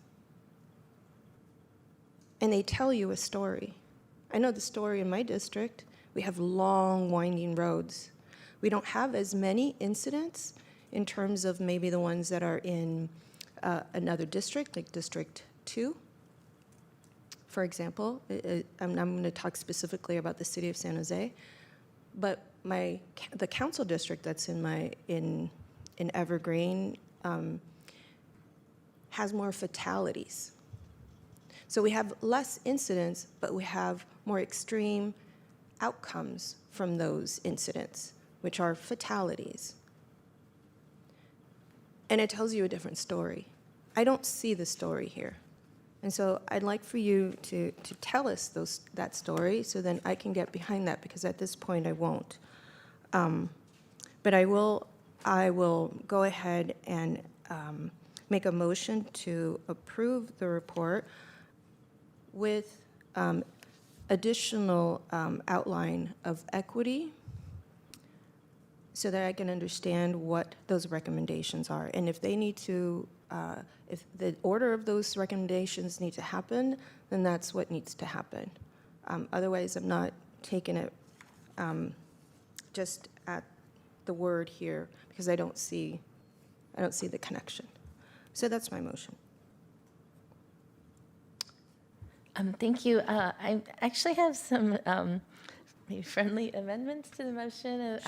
Speaker 4: And they tell you a story. I know the story in my district. We have long, winding roads. We don't have as many incidents in terms of maybe the ones that are in another district, like District 2, for example. I'm going to talk specifically about the city of San Jose. But the council district that's in Evergreen has more fatalities. So we have less incidents, but we have more extreme outcomes from those incidents, which are fatalities. And it tells you a different story. I don't see the story here. And so I'd like for you to tell us that story so then I can get behind that, because at this point I won't. But I will go ahead and make a motion to approve the report with additional outline of equity so that I can understand what those recommendations are. And if they need to, if the order of those recommendations need to happen, then that's what needs to happen. Otherwise, I'm not taking it just at the word here, because I don't see the connection. So that's my motion.
Speaker 1: Thank you. I actually have some maybe friendly amendments to the motion,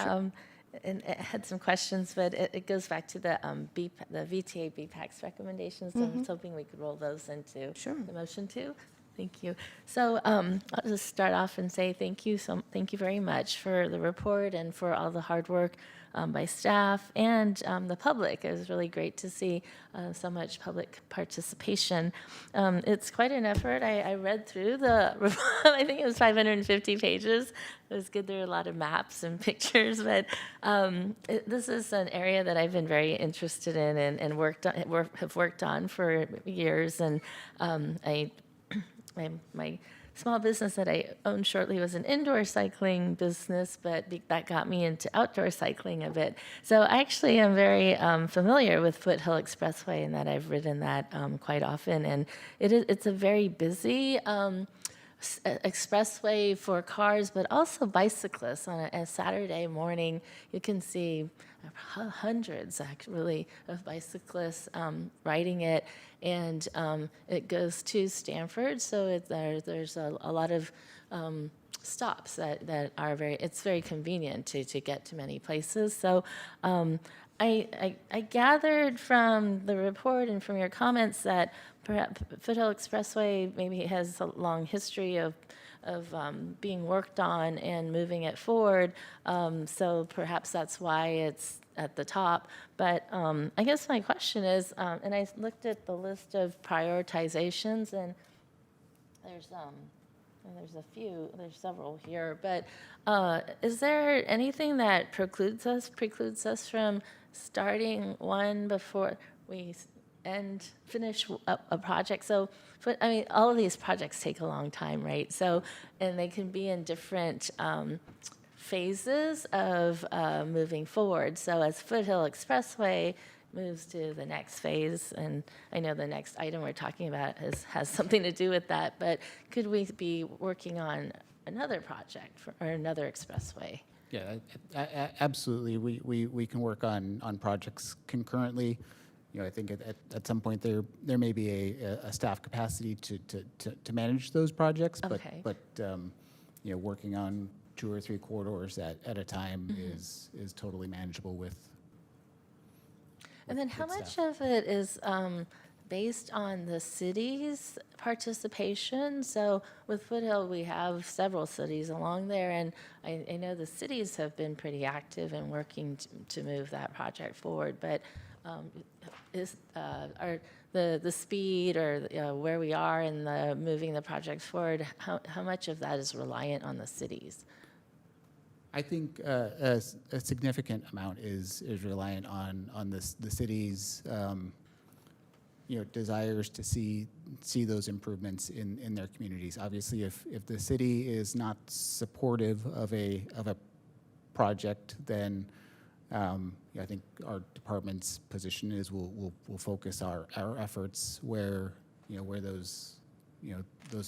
Speaker 1: and it had some questions, but it goes back to the VTA BPAC's recommendations. So I was hoping we could roll those into the motion too. Thank you. So I'll just start off and say thank you very much for the report and for all the hard work by staff and the public. It was really great to see so much public participation. It's quite an effort. I read through the report. I think it was 550 pages. It was good. There were a lot of maps and pictures, but this is an area that I've been very interested in and have worked on for years. And my small business that I owned shortly was an indoor cycling business, but that got me into outdoor cycling a bit. So I actually am very familiar with Foothill Expressway, and that I've ridden that quite often. And it's a very busy expressway for cars, but also bicyclists. On a Saturday morning, you can see hundreds, actually, of bicyclists riding it, and it goes to Stanford, so there's a lot of stops that are it's very convenient to get to many places. So I gathered from the report and from your comments that perhaps Foothill Expressway maybe has a long history of being worked on and moving it forward. So perhaps that's why it's at the top. But I guess my question is, and I looked at the list of prioritizations, and there's several here, but is there anything that precludes us from starting one before we finish a project? So, I mean, all of these projects take a long time, right? So, and they can be in different phases of moving forward. So as Foothill Expressway moves to the next phase, and I know the next item we're talking about has something to do with that, but could we be working on another project or another expressway?
Speaker 6: Yeah, absolutely. We can work on projects concurrently. You know, I think at some point there may be a staff capacity to manage those projects,
Speaker 1: Okay.
Speaker 6: but you know, working on 2 or 3 corridors at a time is totally manageable with.
Speaker 1: And then how
Speaker 6: with
Speaker 1: much
Speaker 6: staff.
Speaker 1: of it is based on the city's participation? So with Foothill, we have several cities along there, and I know the cities have been pretty active in working to move that project forward, but are the speed or where we are in the moving the project forward, how much of that is reliant on the cities?
Speaker 6: I think a significant amount is reliant on the city's you know, desires to see those improvements in their communities. Obviously, if the city is not supportive of a project, then I think our department's position is we'll focus our efforts where those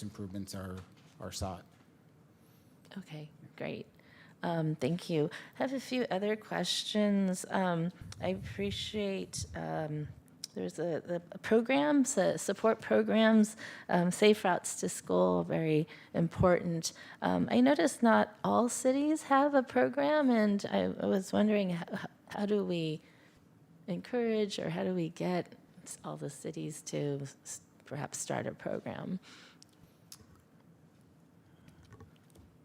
Speaker 6: improvements are sought.
Speaker 1: Okay, great. Thank you. I have a few other questions. I appreciate there's the programs, support programs, Safe Routes to School, very important. I noticed not all cities have a program, and I was wondering how do we encourage or how do we get all the cities to perhaps start a program?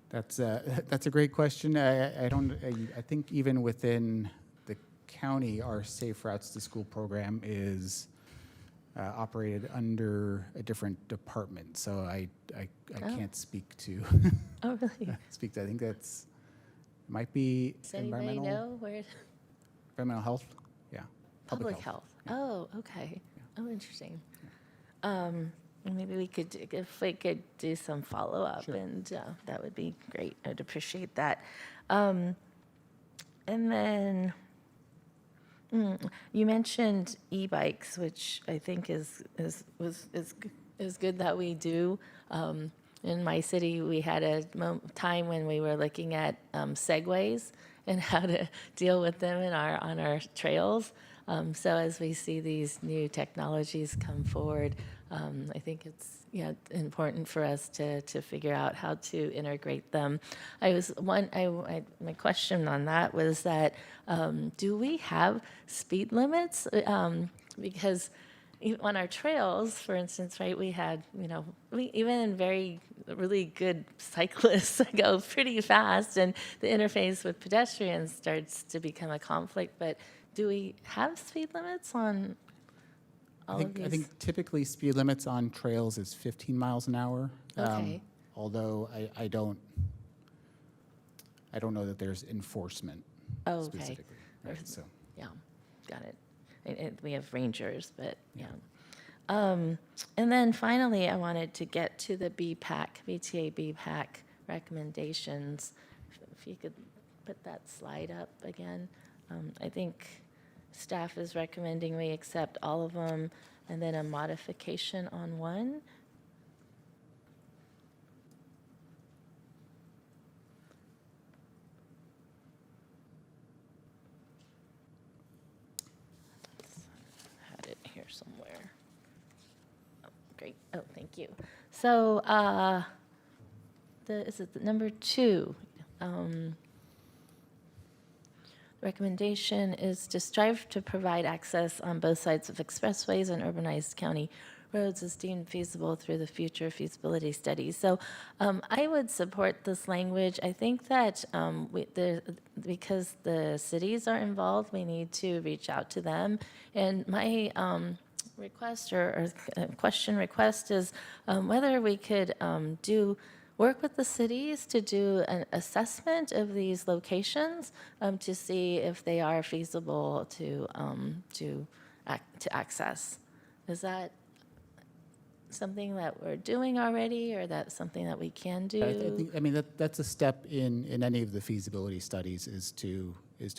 Speaker 6: That's a great question. I think even within the county, our Safe Routes to School program is operated under a different department. So I can't speak to
Speaker 1: Oh, really?
Speaker 6: speak to. I think might be
Speaker 1: Does anybody know where?
Speaker 6: environmental health. Yeah,
Speaker 1: Public health. Oh, okay. Oh, interesting. Maybe we could, if we could do some follow-up,
Speaker 6: Sure.
Speaker 1: and that would be great. I'd appreciate that. And then you mentioned e-bikes, which I think is good that we do. In my city, we had a time when we were looking at segways and how to deal with them on our trails. So as we see these new technologies come forward, I think it's important for us to figure out how to integrate them. My question on that was that do we have speed limits? Because on our trails, for instance, right, we had even really good cyclists go pretty fast, and the interface with pedestrians starts to become a conflict. But do we have speed limits on all of these?
Speaker 6: I think typically speed limits on trails is 15 miles an hour.
Speaker 1: Okay.
Speaker 6: Although I don't know that there's enforcement
Speaker 1: Oh, okay.
Speaker 6: specifically. Right, so.
Speaker 1: Yeah, got it. We have rangers, but yeah. And then finally, I wanted to get to the VTA BPAC recommendations. If you could put that slide up again. I think staff is recommending we accept all of them, and then a modification on one. Had it here somewhere. Oh, great. Oh, thank you. So, is it the number 2? Recommendation is to strive to provide access on both sides of expressways and urbanized county roads as deemed feasible through the future feasibility study. So I would support this language. I think that because the cities are involved, we need to reach out to them. And my request or question request is whether we could work with the cities to do an assessment of these locations to see if they are feasible to access. Is that something that we're doing already, or that's something that we can do?
Speaker 6: I mean, that's a step in any of the feasibility studies, is to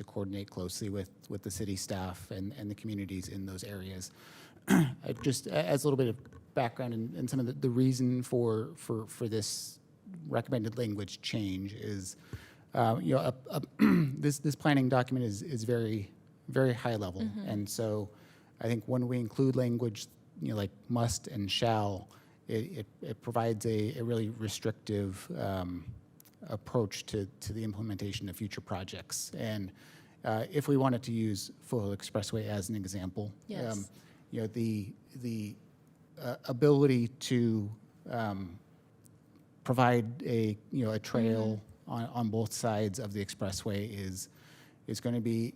Speaker 6: coordinate closely with the city staff and the communities in those areas. Just as a little bit of background and some of the reason for this recommended language change is, this planning document is very, very high level. And so I think when we include language, like must and shall, it provides a really restrictive approach to the implementation of future projects. And if we wanted to use Foothill Expressway as an example,
Speaker 1: Yes.
Speaker 6: The ability to provide a trail on both sides of the expressway is going to be,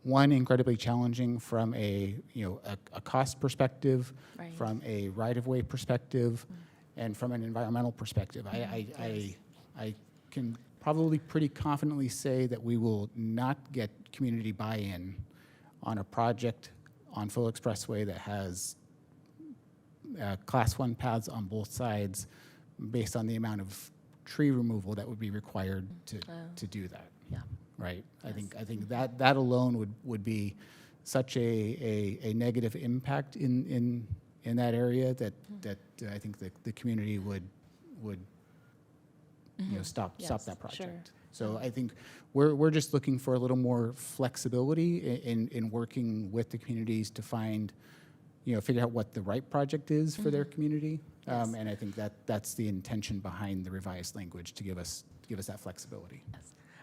Speaker 6: one, incredibly challenging from a cost perspective,
Speaker 1: Right.
Speaker 6: from a right-of-way perspective, and from an environmental perspective. I can probably pretty confidently say that we will not get community buy-in on a project on Foothill Expressway that has Class 1 paths on both sides, based on the amount of tree removal that would be required to do that.
Speaker 1: Yeah.
Speaker 6: Right. I think that alone would be such a negative impact in that area that I think the community would stop
Speaker 1: Yes,
Speaker 6: that project.
Speaker 1: sure.
Speaker 6: So I think we're just looking for a little more flexibility in working with the communities to find, figure out what the right project is for their community.
Speaker 1: Yes.
Speaker 6: And I think that's the intention behind the revised language, to give us that flexibility.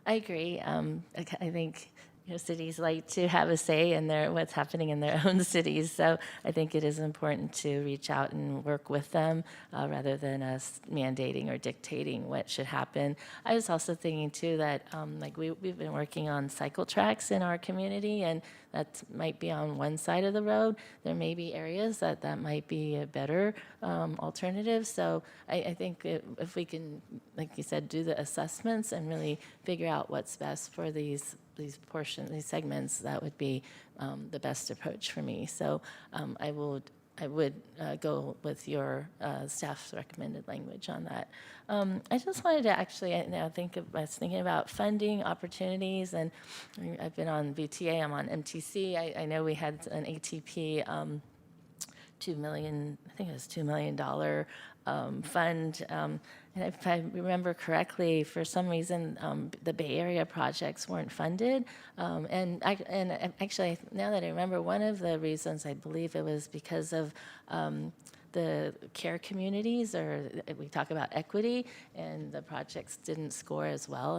Speaker 1: I agree. I think cities like to have a say in what's happening in their own cities. So I think it is important to reach out and work with them rather than us mandating or dictating what should happen. I was also thinking too that we've been working on cycle tracks in our community, and that might be on one side of the road. There may be areas that might be a better alternative. So I think if we can, like you said, do the assessments and really figure out what's best for these segments, that would be the best approach for me. So I would go with your staff's recommended language on that. I just wanted to actually, I was thinking about funding opportunities, and I've been on VTA, I'm on MTC. I know we had an ATP $2 million, I think it was $2 million fund. And if I remember correctly, for some reason, the Bay Area projects weren't funded. And actually, now that I remember, one of the reasons, I believe it was because of the care communities, or we talk about equity, and the projects didn't score as well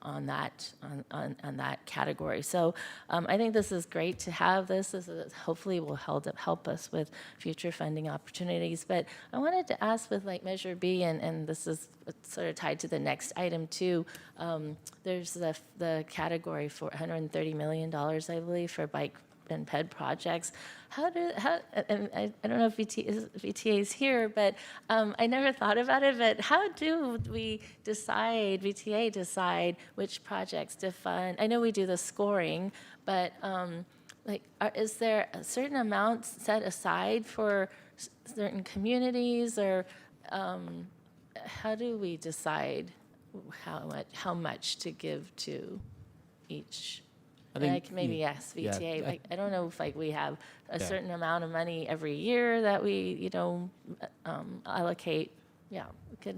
Speaker 1: on that category. So I think this is great to have this. This hopefully will help us with future funding opportunities. But I wanted to ask with Measure B, and this is sort of tied to the next item too. There's the category for $130 million, I believe, for bike and ped projects. And I don't know if VTA is here, but I never thought about it, but how do we VTA decide which projects to fund? I know we do the scoring, but is there a certain amount set aside for certain communities, or how do we decide how much to give to each? I can maybe ask VTA. I don't know if we have a certain amount of money every year that we allocate. Yeah, I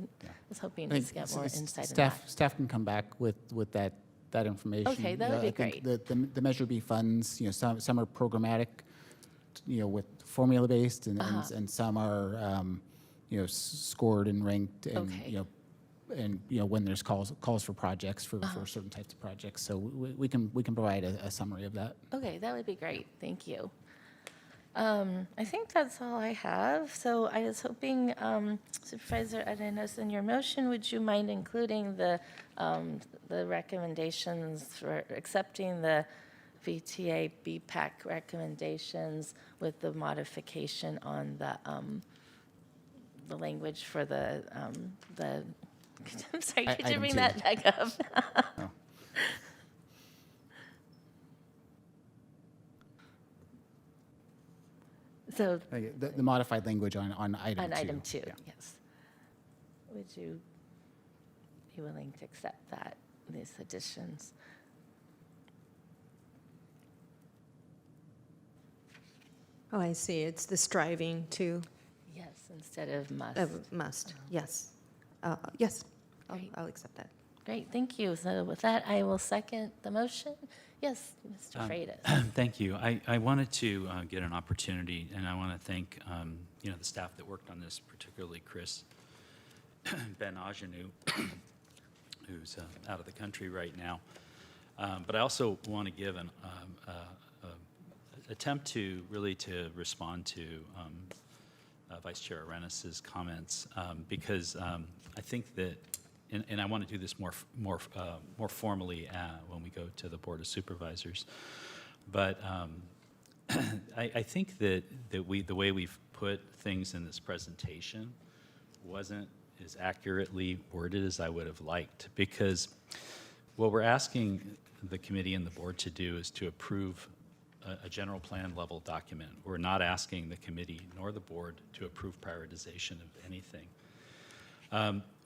Speaker 1: was hoping to get more insight in that.
Speaker 6: Staff can come back with that information.
Speaker 1: Okay, that would be great.
Speaker 6: The Measure B funds, some are programmatic, with formula based, and some are, scored and ranked, and
Speaker 1: Okay.
Speaker 6: And when there's calls for projects for certain types of projects. So we can provide a summary of that.
Speaker 1: Okay, that would be great. Thank you. I think that's all I have. So I was hoping, Supervisor Arenas, in your motion, would you mind including the recommendations for accepting the VTA BPAC recommendations with the modification on the language for the I'm sorry, could you
Speaker 6: Item
Speaker 1: bring
Speaker 6: 2.
Speaker 1: that back up?
Speaker 6: Oh.
Speaker 1: So
Speaker 6: The modified language on item 2.
Speaker 1: on item 2,
Speaker 6: Yeah.
Speaker 1: yes. Would you be willing to accept that, these additions?
Speaker 4: Oh, I see. It's the striving to,
Speaker 1: Yes, instead of must.
Speaker 4: must, yes. Yes,
Speaker 1: Great.
Speaker 4: I'll accept that.
Speaker 1: Great, thank you. So with that, I will second the motion. Yes, Mr. Freitas.
Speaker 5: Thank you. I wanted to get an opportunity, and I want to thank the staff that worked on this, particularly Chris Ben Ajanou, who's out of the country right now. But I also want to give an attempt to really to respond to Vice Chair Arenas' comments because I think that, and I want to do this more formally when we go to the Board of Supervisors. But I think that the way we've put things in this presentation wasn't as accurately worded as I would have liked, because what we're asking the committee and the board to do is to approve a general plan level document. We're not asking the committee nor the board to approve prioritization of anything.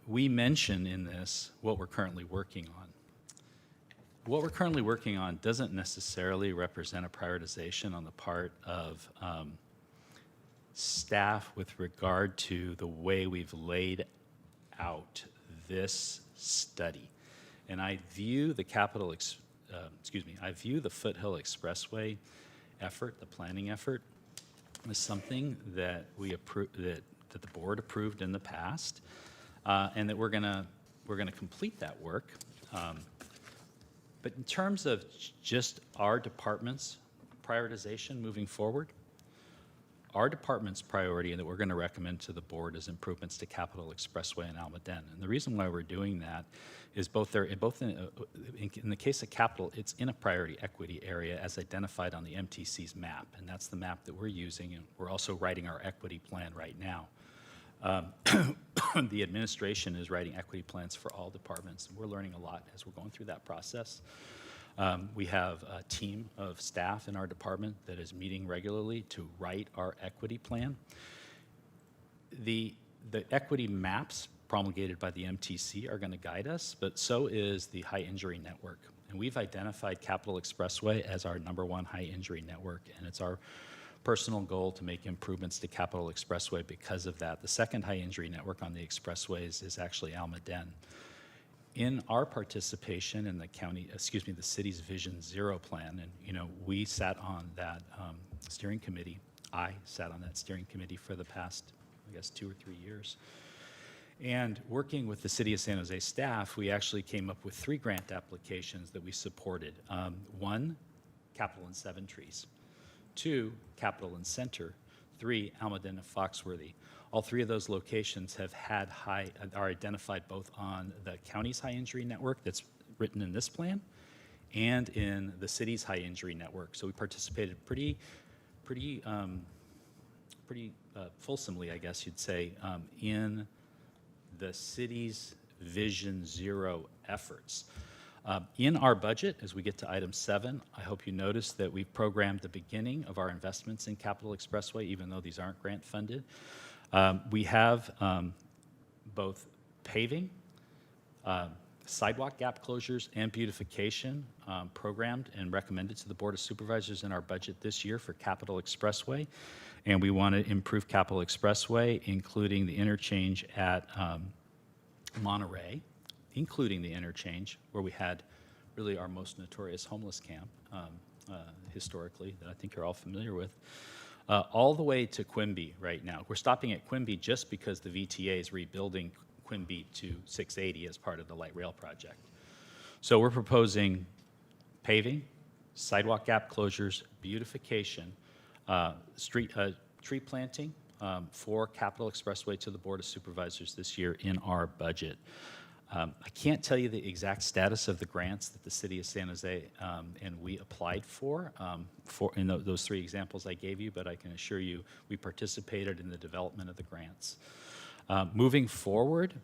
Speaker 5: We mention in this what we're currently working on. What we're currently working on doesn't necessarily represent a prioritization on the part of staff with regard to the way we've laid out this study. And I view the I view the Foothill Expressway effort, the planning effort, as something that that the board approved in the past, and that we're gonna complete that work. But in terms of just our department's prioritization moving forward, our department's priority and that we're going to recommend to the board is improvements to Capitol Expressway and Almaden. And the reason why we're doing that is in the case of Capitol, it's in a priority equity area as identified on the MTC's map, and that's the map that we're using, and we're also writing our equity plan right now. The administration is writing equity plans for all departments, and we're learning a lot as we're going through that process. We have a team of staff in our department that is meeting regularly to write our equity plan. The equity maps promulgated by the MTC are going to guide us, but so is the high injury network. And we've identified Capitol Expressway as our #1 high injury network, and it's our personal goal to make improvements to Capitol Expressway because of that. The second high injury network on the expressways is actually Almaden. In our participation in the city's Vision Zero plan, and we sat on that steering committee. I sat on that steering committee for the past, 2 or 3 years. And working with the City of San Jose staff, we actually came up with 3 grant applications that we supported. 1, Capitol and Seven Trees. 2, Capitol and Center. 3, Almaden and Foxworthy. All 3 of those locations are identified both on the county's high injury network that's written in this plan and in the city's high injury network. So we participated pretty fulsomely, I guess you'd say, in the city's Vision Zero efforts. In our budget, as we get to item 7, I hope you notice that we've programmed the beginning of our investments in Capitol Expressway, even though these aren't grant funded. We have both paving, sidewalk gap closures, and beautification programmed and recommended to the Board of Supervisors in our budget this year for Capitol Expressway. And we want to improve Capitol Expressway, including the interchange at Monterey, including the interchange where we had really our most notorious homeless camp historically that I think you're all familiar with. All the way to Quimby right now. We're stopping at Quimby just because the VTA is rebuilding Quimby to 680 as part of the light rail project. So we're proposing paving, sidewalk gap closures, beautification, tree planting for Capitol Expressway to the Board of Supervisors this year in our budget. I can't tell you the exact status of the grants that the City of San Jose and we applied for in those 3 examples I gave you, but I can assure you we participated in the development of the grants. Moving forward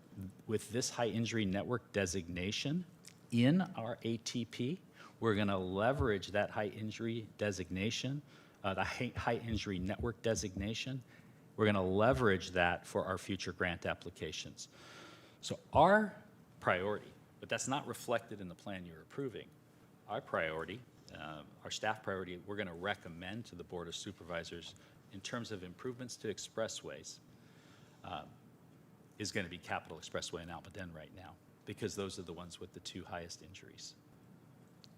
Speaker 5: with this high injury network designation in our ATP, we're going to leverage that high injury designation the high injury network designation. We're going to leverage that for our future grant applications. So our priority, but that's not reflected in the plan you're approving, our priority, our staff priority, we're going to recommend to the Board of Supervisors in terms of improvements to expressways, is going to be Capital Expressway in Almaden right now, because those are the ones with the 2 highest injuries.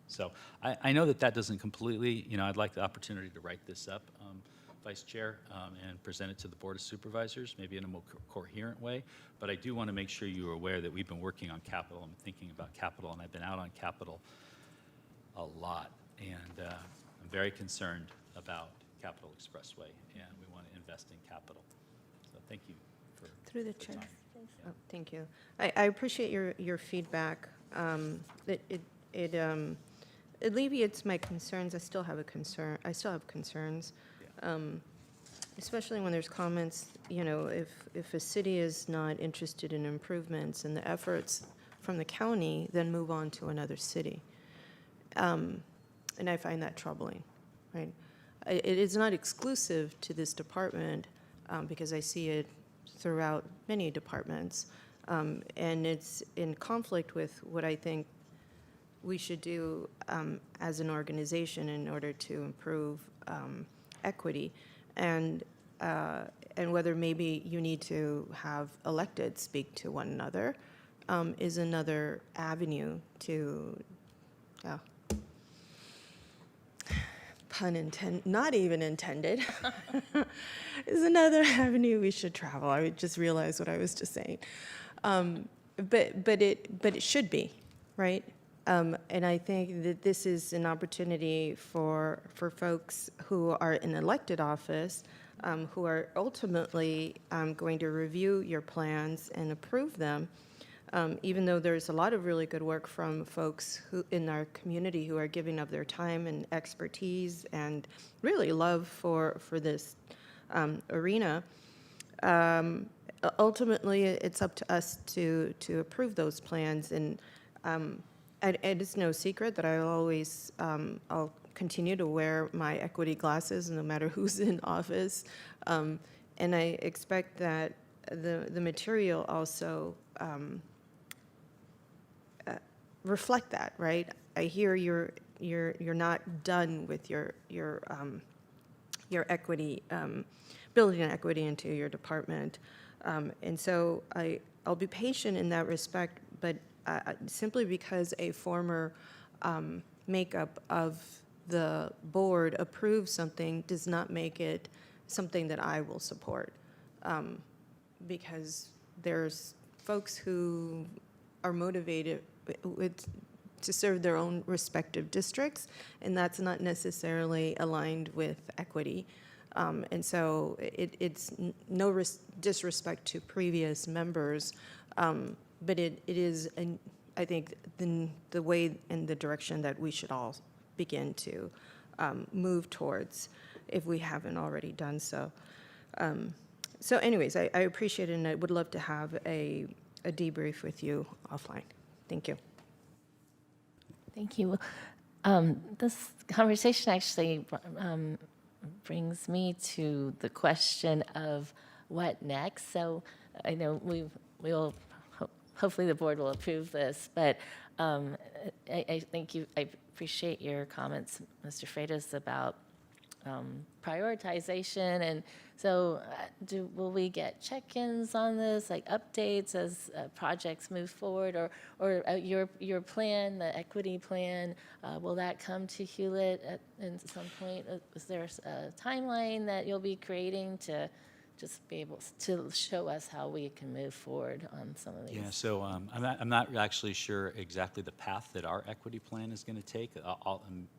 Speaker 5: So I know that doesn't completely, I'd like the opportunity to write this up, Vice Chair, and present it to the Board of Supervisors, maybe in a more coherent way. But I do want to make sure you are aware that we've been working on capital and thinking about capital, and I've been out on capital a lot. And I'm very concerned about Capital Expressway, and we want to invest in capital. So thank you for
Speaker 4: Through the
Speaker 5: the
Speaker 4: chair.
Speaker 5: time.
Speaker 4: Oh, thank you. I appreciate your feedback. It alleviates my concerns. I still have concerns. Especially when there's comments, if a city is not interested in improvements and the efforts from the county, then move on to another city. And I find that troubling, right? It is not exclusive to this department, because I see it throughout many departments. And it's in conflict with what I think we should do as an organization in order to improve equity, and whether maybe you need to have elected speak to one another is another avenue to, pun intended, not even intended, is another avenue we should travel. I just realized what I was just saying. But it should be, right? And I think that this is an opportunity for folks who are in elected office, who are ultimately going to review your plans and approve them, even though there's a lot of really good work from folks who in our community who are giving of their time and expertise and really love for this arena. Ultimately, it's up to us to approve those plans, and it is no secret that I'll continue to wear my equity glasses no matter who's in office, and I expect that the material also reflect that, right? I hear you're not done with your equity, building equity into your department, and so I'll be patient in that respect, but simply because a former makeup of the board approves something does not make it something that I will support, because there's folks who are motivated to serve their own respective districts, and that's not necessarily aligned with equity. And so it's no disrespect to previous members, but it is, I think, the way and the direction that we should all begin to move towards if we haven't already done so. So anyways, I appreciate it, and I would love to have a debrief with you offline. Thank you.
Speaker 1: Thank you. This conversation actually brings me to the question of what next. So I know we'll hopefully the board will approve this, but I think I appreciate your comments, Mr. Freitas, about prioritization. And so will we get check-ins on this, like updates as projects move forward, or your plan, the equity plan, will that come to Hewlett at some point? Is there a timeline that you'll be creating to just be able to show us how we can move forward on some of these?
Speaker 5: Yeah, so I'm not actually sure exactly the path that our equity plan is going to take.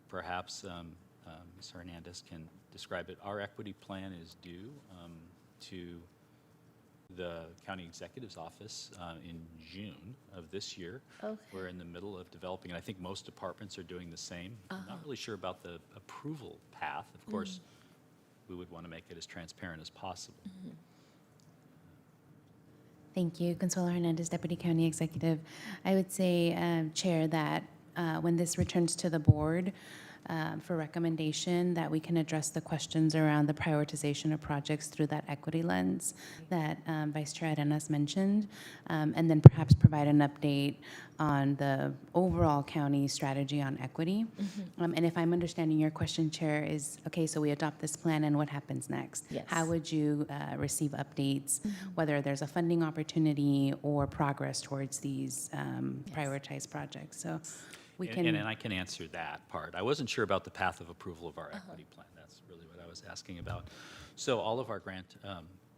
Speaker 5: Perhaps Ms. Hernandez can describe it. Our equity plan is due to the county executive's office in June of this year.
Speaker 1: Okay.
Speaker 5: We're in the middle of developing, and I think most departments are doing the same. I'm not really sure about the approval path. Of course, we would want to make it as transparent as possible.
Speaker 15: Thank you. Consuelo Hernandez, Deputy County Executive. I would say, Chair, that when this returns to the board, for recommendation, that we can address the questions around the prioritization of projects through that equity lens that Vice Chair Arenas mentioned, and then perhaps provide an update on the overall county strategy on equity. And if I'm understanding your question, Chair, is, okay, so we adopt this plan and what happens next?
Speaker 1: Yes.
Speaker 15: How would you receive updates, whether there's a funding opportunity or progress towards these prioritized projects? So we can.
Speaker 5: And I can answer that part. I wasn't sure about the path of approval of our equity plan. That's really what I was asking about. So all of our grant,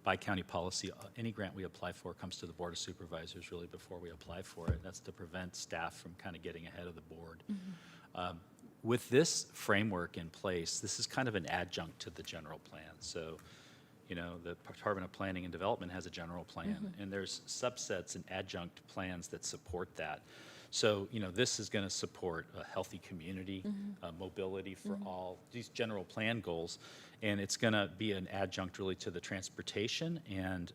Speaker 5: by county policy, any grant we apply for comes to the Board of Supervisors really before we apply for it. That's to prevent staff from kind of getting ahead of the board. With this framework in place, this is kind of an adjunct to the general plan. So, you know, the Department of Planning and Development has a general plan, and there's subsets and adjunct plans that support that. So, you know, this is going to support a healthy community, mobility for all, these general plan goals, and it's going to be an adjunct really to the transportation and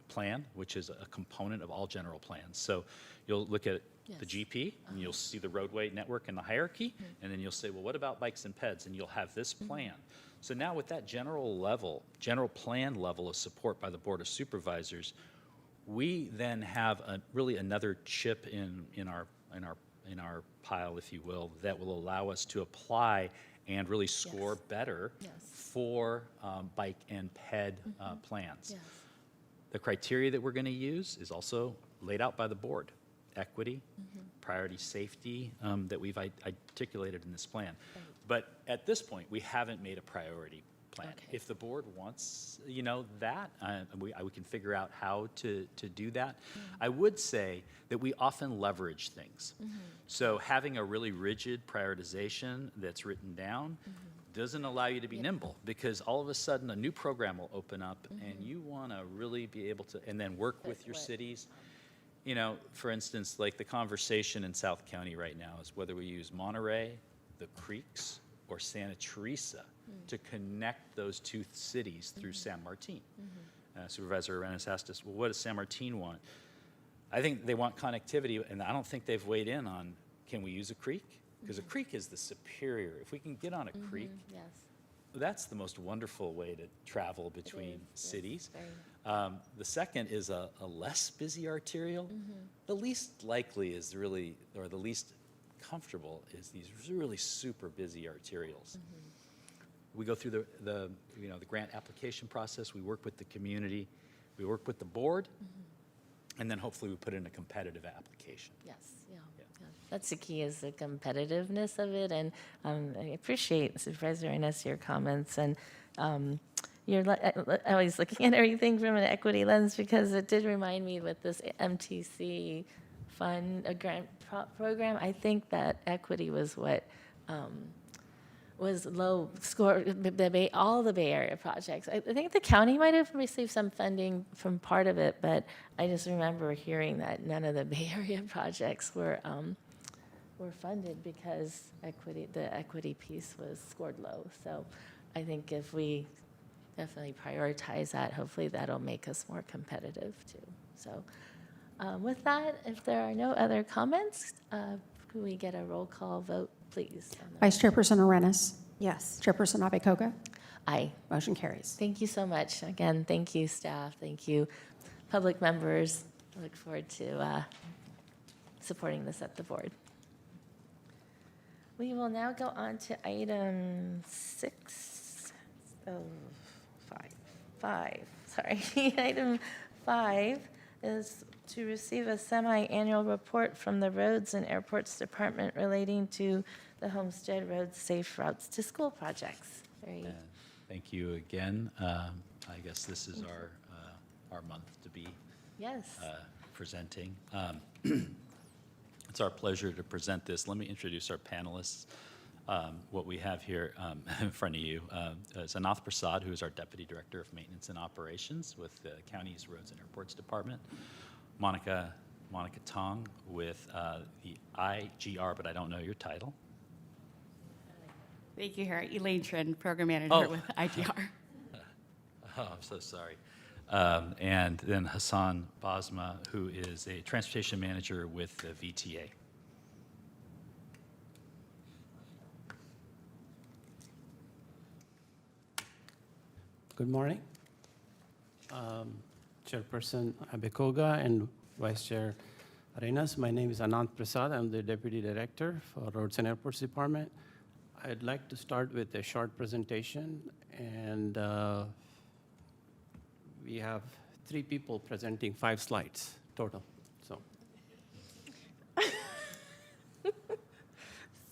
Speaker 5: plan, which is a component of all general plans. So you'll look at the GP, and you'll see the roadway network and the hierarchy, and then you'll say, well, what about bikes and peds? And you'll have this plan. So now with that general plan level of support by the Board of Supervisors, we then have really another chip in our pile, if you will, that will allow us to apply and really score better for bike and ped plans. The criteria that we're going to use is also laid out by the board. Equity, priority safety that we've articulated in this plan. But at this point, we haven't made a priority plan. If the board wants, you know, that, we can figure out how to do that. I would say that we often leverage things. So having a really rigid prioritization that's written down doesn't allow you to be nimble, because all of a sudden a new program will open up and you want to really be able to, and then work with your cities. You know, for instance, like the conversation in South County right now is whether we use Monterey, the Creeks, or Santa Teresa to connect those two cities through San Martin. Supervisor Arenas asked us, well, what does San Martin want? I think they want connectivity, and I don't think they've weighed in on, can we use a creek? Because a creek is the superior. If we can get on a creek, that's the most wonderful way to travel between cities. The second is a less busy arterial. The least likely is really, or the least comfortable is these really super busy arterials. We go through the grant application process. We work with the community. We work with the board. And then hopefully we put in a competitive application.
Speaker 1: That's the key, is the competitiveness of it. And I appreciate, Supervisor Arenas, your comments. And you're always looking at everything from an equity lens, because it did remind me with this MTC fund, a grant program, I think that equity was what was low score, all the Bay Area projects. I think the county might have received some funding from part of it, but I just remember hearing that none of the Bay Area projects were funded because the equity piece was scored low. So I think if we definitely prioritize that, hopefully that'll make us more competitive too. So with that, if there are no other comments, could we get a roll call vote, please?
Speaker 2: Vice Chairperson Arenas?
Speaker 4: Yes.
Speaker 2: Chairperson Abe-Koga?
Speaker 1: Aye.
Speaker 2: Motion carries.
Speaker 1: Thank you so much. Again, thank you, staff. Thank you, public members. I look forward to supporting this at the board. We will now go on to item 5. Item 5 is to receive a semi-annual report from the Roads and Airports Department relating to the Homestead Road Safe Routes to School projects.
Speaker 5: Thank you again. I guess this is our month to be presenting. It's our pleasure to present this. Let me introduce our panelists. What we have here in front of you is Anath Prasad, who is our Deputy Director of Maintenance and Operations with the county's Roads and Airports Department. Monica Tong with the IGR, but I don't know your title.
Speaker 16: Thank you, Harry. Elaine Trin, Program Manager with IGR.
Speaker 5: Oh, I'm so sorry. And then Hassan Basma, who is a Transportation Manager with the VTA.
Speaker 17: Good morning. Chairperson Abekoga and Vice Chair Arenas. My name is Anant Prasad. I'm the Deputy Director for Roads and Airports Department. I'd like to start with a short presentation, and we have 3 people presenting 5 slides total. So,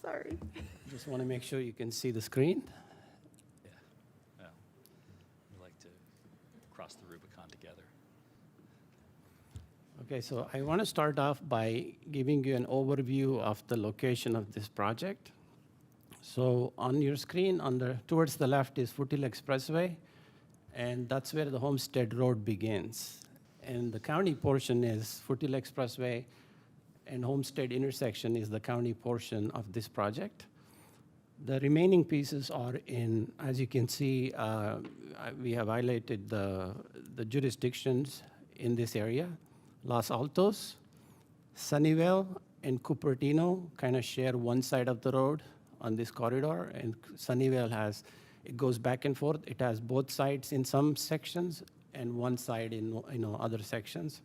Speaker 4: Sorry.
Speaker 17: just want to make sure you can see the screen.
Speaker 5: Yeah. We like to cross the Rubicon together.
Speaker 17: Okay, so I want to start off by giving you an overview of the location of this project. So on your screen, towards the left is Foothill Expressway, and that's where the Homestead Road begins. And the county portion is Foothill Expressway, and Homestead intersection is the county portion of this project. The remaining pieces are in, as you can see, we have highlighted the jurisdictions in this area. Los Altos, Sunnyvale, and Cupertino kind of share one side of the road on this corridor, and Sunnyvale it goes back and forth. It has both sides in some sections and one side in other sections.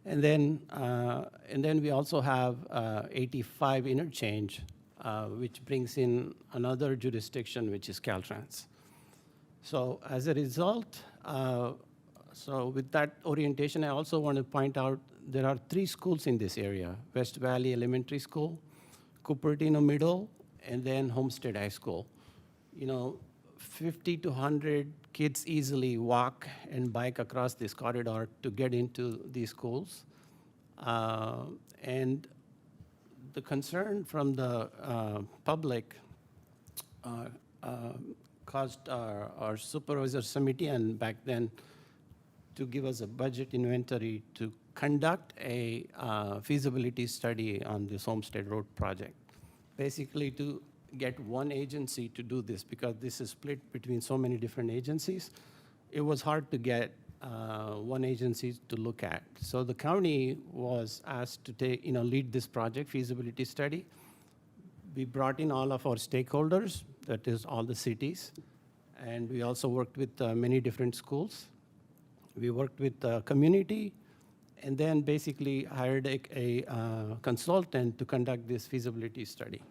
Speaker 17: And then we also have 85 interchange, which brings in another jurisdiction, which is Caltrans. So as a result, so with that orientation, I also want to point out there are 3 schools in this area: West Valley Elementary School, Cupertino Middle, and then Homestead High School. 50 to 100 kids easily walk and bike across this corridor to get into these schools. And the concern from the public caused our supervisor Samitian back then to give us a budget inventory to conduct a feasibility study on this Homestead Road project. Basically to get one agency to do this, because this is split between so many different agencies. It was hard to get one agency to look at. So the county was asked to lead this project feasibility study. We brought in all of our stakeholders, that is all the cities, and we also worked with many different schools. We worked with the community, and then basically hired a consultant to conduct this feasibility study.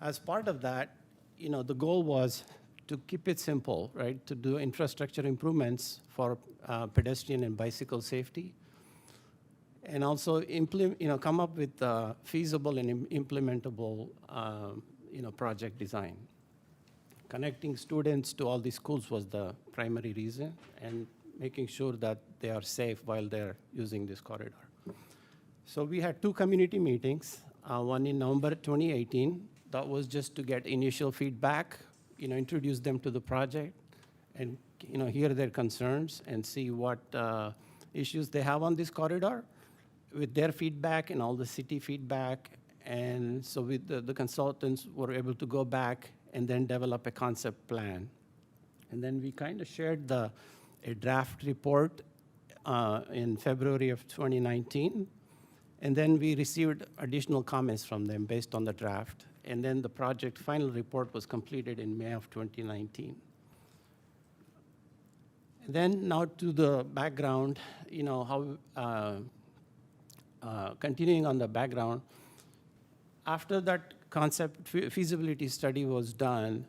Speaker 17: As part of that, the goal was to keep it simple, right? To do infrastructure improvements for pedestrian and bicycle safety, and also come up with feasible and implementable, project design. Connecting students to all these schools was the primary reason, and making sure that they are safe while they're using this corridor. So we had 2 community meetings, one in November 2018. That was just to get initial feedback, introduce them to the project, and hear their concerns and see what issues they have on this corridor with their feedback and all the city feedback. And so with the consultants were able to go back and then develop a concept plan. And then we kind of shared a draft report in February of 2019. And then we received additional comments from them based on the draft. And then the project final report was completed in May of 2019. And then now to the background, continuing on the background, after that concept feasibility study was done,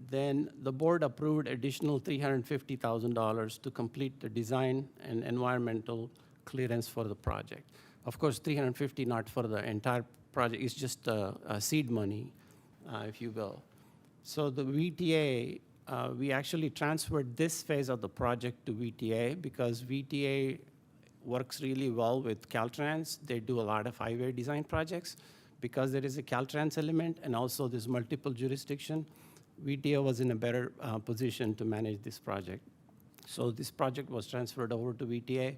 Speaker 17: then the board approved additional $350,000 to complete the design and environmental clearance for the project. Of course, $350,000 not for the entire project, it's just seed money, if you will. So the VTA, we actually transferred this phase of the project to VTA because VTA works really well with Caltrans. They do a lot of highway design projects. Because there is a Caltrans element and also this multiple jurisdiction, VTA was in a better position to manage this project. So this project was transferred over to VTA.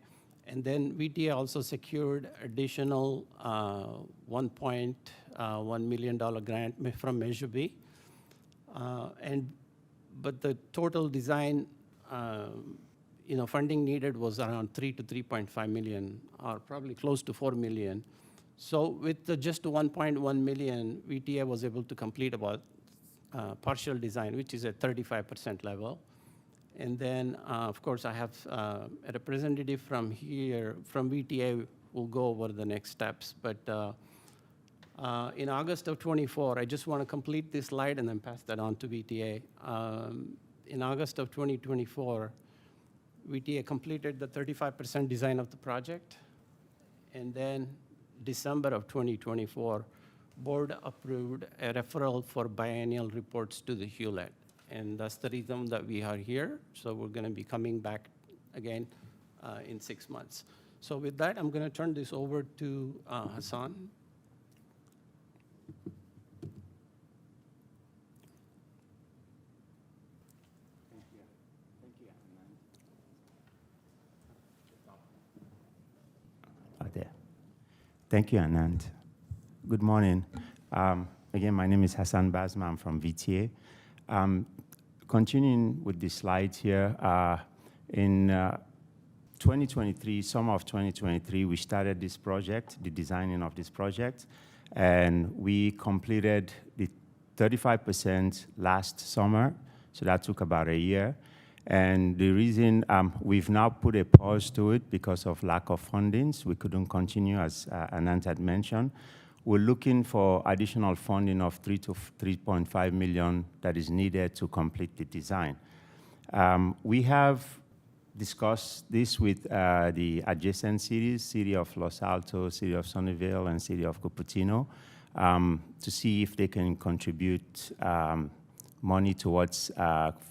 Speaker 17: And then VTA also secured additional $1.1 million grant from Measure B. But the total design funding needed was around 3 to 3.5 million, or probably close to 4 million. So with just 1.1 million, VTA was able to complete about partial design, which is at 35% level. And then, of course, I have a representative from here, from VTA, will go over the next steps. But in August of '24, I just want to complete this slide and then pass that on to VTA. In August of 2024, VTA completed the 35% design of the project. And then December of 2024, board approved a referral for biennial reports to the Hewlett. And that's the reason that we are here. So we're going to be coming back again in 6 months. So with that, I'm going to turn this over to Hassan.
Speaker 18: There. Thank you, Anand. Good morning. Again, my name is Hassan Basma. I'm from VTA. Continuing with the slides here, in 2023, summer of 2023, we started this project, the designing of this project, and we completed the 35% last summer, so that took about a year. And the reason we've now put a pause to it because of lack of fundings. We couldn't continue, as Anand had mentioned. We're looking for additional funding of 3 to 3.5 million that is needed to complete the design. We have discussed this with the adjacent cities, City of Los Altos, City of Sunnyvale, and City of Cupertino, to see if they can contribute money towards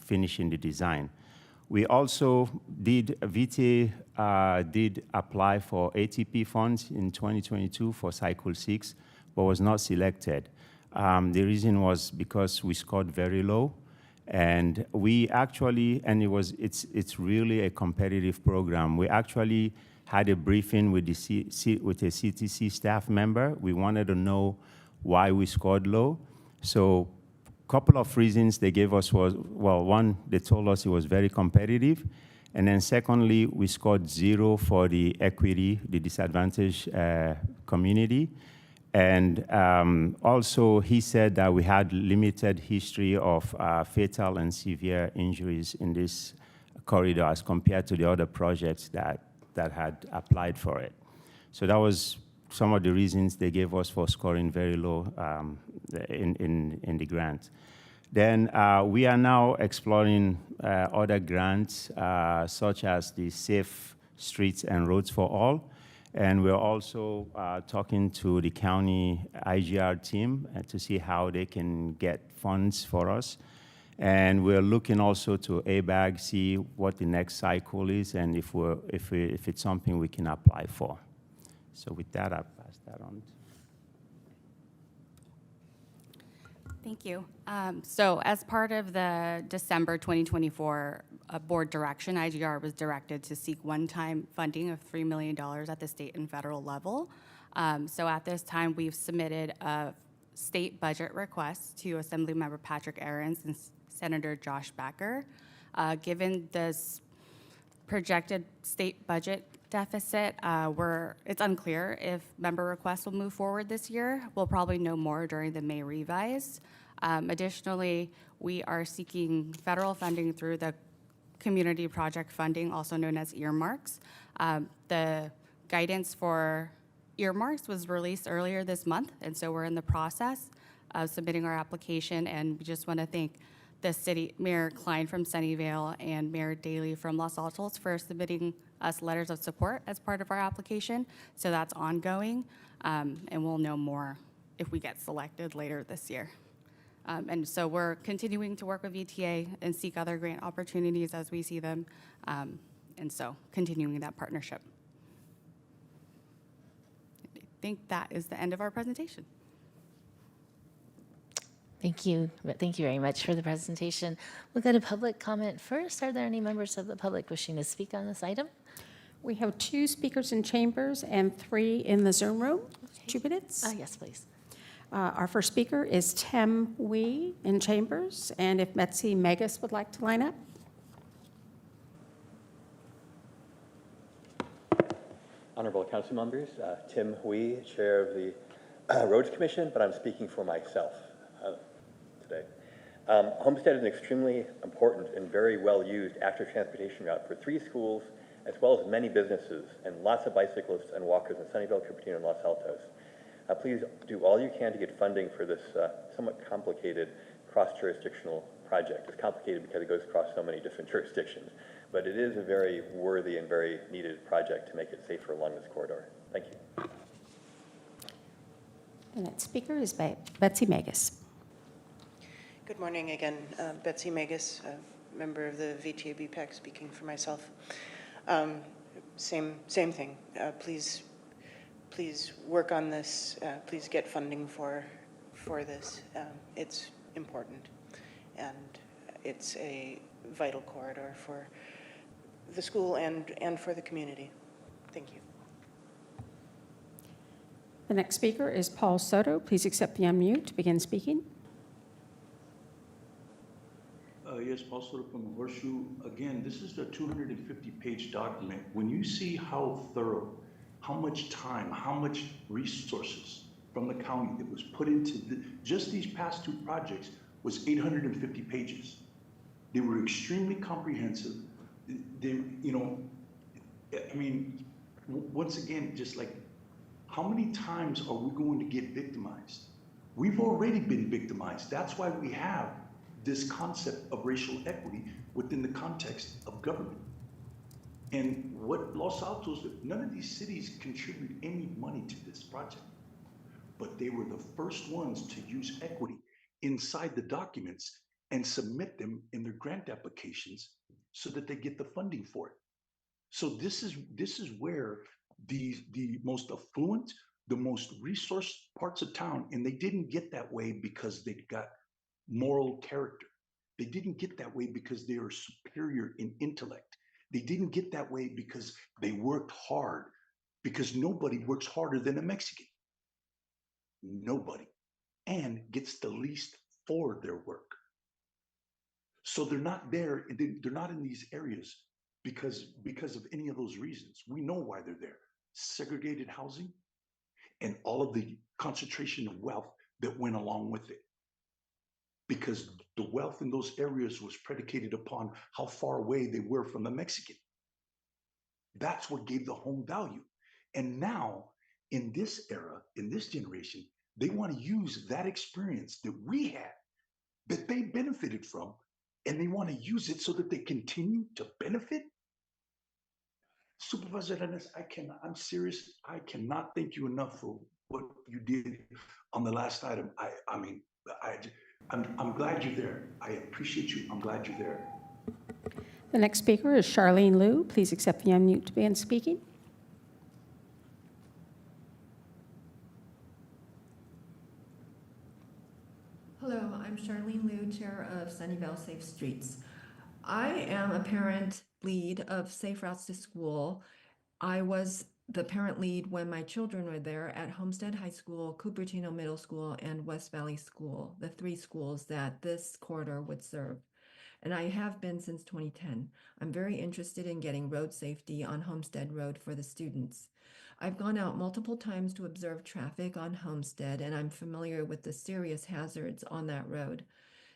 Speaker 18: finishing the design. We also VTA did apply for ATP funds in 2022 for Cycle 6, but was not selected. The reason was because we scored very low, and we actually, and it's really a competitive program. We actually had a briefing with a CTC staff member. We wanted to know why we scored low. So couple of reasons they gave us was, well, one, they told us it was very competitive. And then secondly, we scored 0 for the equity, the disadvantaged community. And also he said that we had limited history of fatal and severe injuries in this corridor as compared to the other projects that had applied for it. So that was some of the reasons they gave us for scoring very low in the grant. Then we are now exploring other grants, such as the Safe Streets and Roads for All. And we're also talking to the county IGR team to see how they can get funds for us. And we're looking also to ABAG, see what the next cycle is, and if it's something we can apply for. So with that, I'll pass that on.
Speaker 16: Thank you. So as part of the December 2024 board direction, IGR was directed to seek one-time funding of $3 million at the state and federal level. So at this time, we've submitted a state budget request to Assemblymember Patrick Ahrens and Senator Josh Becker. Given this projected state budget deficit, it's unclear if member requests will move forward this year. We'll probably know more during the May revise. Additionally, we are seeking federal funding through the community project funding, also known as earmarks. The guidance for earmarks was released earlier this month, and so we're in the process of submitting our application, and we just want to thank the city, Mayor Klein from Sunnyvale and Mayor Daley from Los Altos for submitting us letters of support as part of our application. So that's ongoing, and we'll know more if we get selected later this year. And so we're continuing to work with VTA and seek other grant opportunities as we see them, and so continuing that partnership. I think that is the end of our presentation.
Speaker 1: Thank you. Thank you very much for the presentation. We'll go to public comment first. Are there any members of the public wishing to speak on this item?
Speaker 2: We have 2 speakers in chambers and 3 in the Zoom room. Okay. 2 minutes.
Speaker 1: Yes, please.
Speaker 2: Our first speaker is Tim Wee in chambers, and if Betsy Megas would like to line up.
Speaker 8: Honorable Council members, Tim Hui, Chair of the Roads Commission, but I'm speaking for myself today. Homestead is an extremely important and very well-used active transportation route for 3 schools, as well as many businesses and lots of bicyclists and walkers in Sunnyvale, Cupertino, and Los Altos. Please do all you can to get funding for this somewhat complicated cross-jurisdictional project. It's complicated because it goes across so many different jurisdictions, but it is a very worthy and very needed project to make it safer along this corridor. Thank you.
Speaker 2: The next speaker is Betsy Magus.
Speaker 9: Good morning again. Betsy Magus, a member of the VTA BPAC, speaking for myself. Same thing. Please work on this. Please get funding for this. It's important, and it's a vital corridor for the school and for the community. Thank you.
Speaker 2: The next speaker is Paul Soto. Please accept the unmute to begin speaking.
Speaker 3: Yes, Paul Soto from Horseshoe. Again, this is a 250-page document. When you see how thorough, how much time, how much resources from the county that was put into just these past 2 projects was 850 pages. They were extremely comprehensive. They, you know, I mean, once again, just like, how many times are we going to get victimized? We've already been victimized. That's why we have this concept of racial equity within the context of government. And what Los Altos, none of these cities contribute any money to this project, but they were the first ones to use equity inside the documents and submit them in their grant applications so that they get the funding for it. So this is where the most affluent, the most resourced parts of town, and they didn't get that way because they got moral character. They didn't get that way because they are superior in intellect. They didn't get that way because they worked hard, because nobody works harder than a Mexican. Nobody. And gets the least for their work. So they're not there, they're not in these areas because of any of those reasons. We know why they're there. Segregated housing and all of the concentration of wealth that went along with it. Because the wealth in those areas was predicated upon how far away they were from the Mexican. That's what gave the home value. And now, in this era, in this generation, they want to use that experience that we had, that they benefited from, and they want to use it so that they continue to benefit. Supervisor Arenas, I'm serious. I cannot thank you enough for what you did on the last item. I'm glad you're there. I appreciate you. I'm glad you're there.
Speaker 2: The next speaker is Charlene Liu. Please accept the unmute to begin speaking.
Speaker 12: Hello, I'm Charlene Liu, Chair of Sunnyvale Safe Streets. I am a parent lead of Safe Routes to School. I was the parent lead when my children were there at Homestead High School, Cupertino Middle School, and West Valley School, the 3 schools that this corridor would serve. And I have been since 2010. I'm very interested in getting road safety on Homestead Road for the students. I've gone out multiple times to observe traffic on Homestead, and I'm familiar with the serious hazards on that road.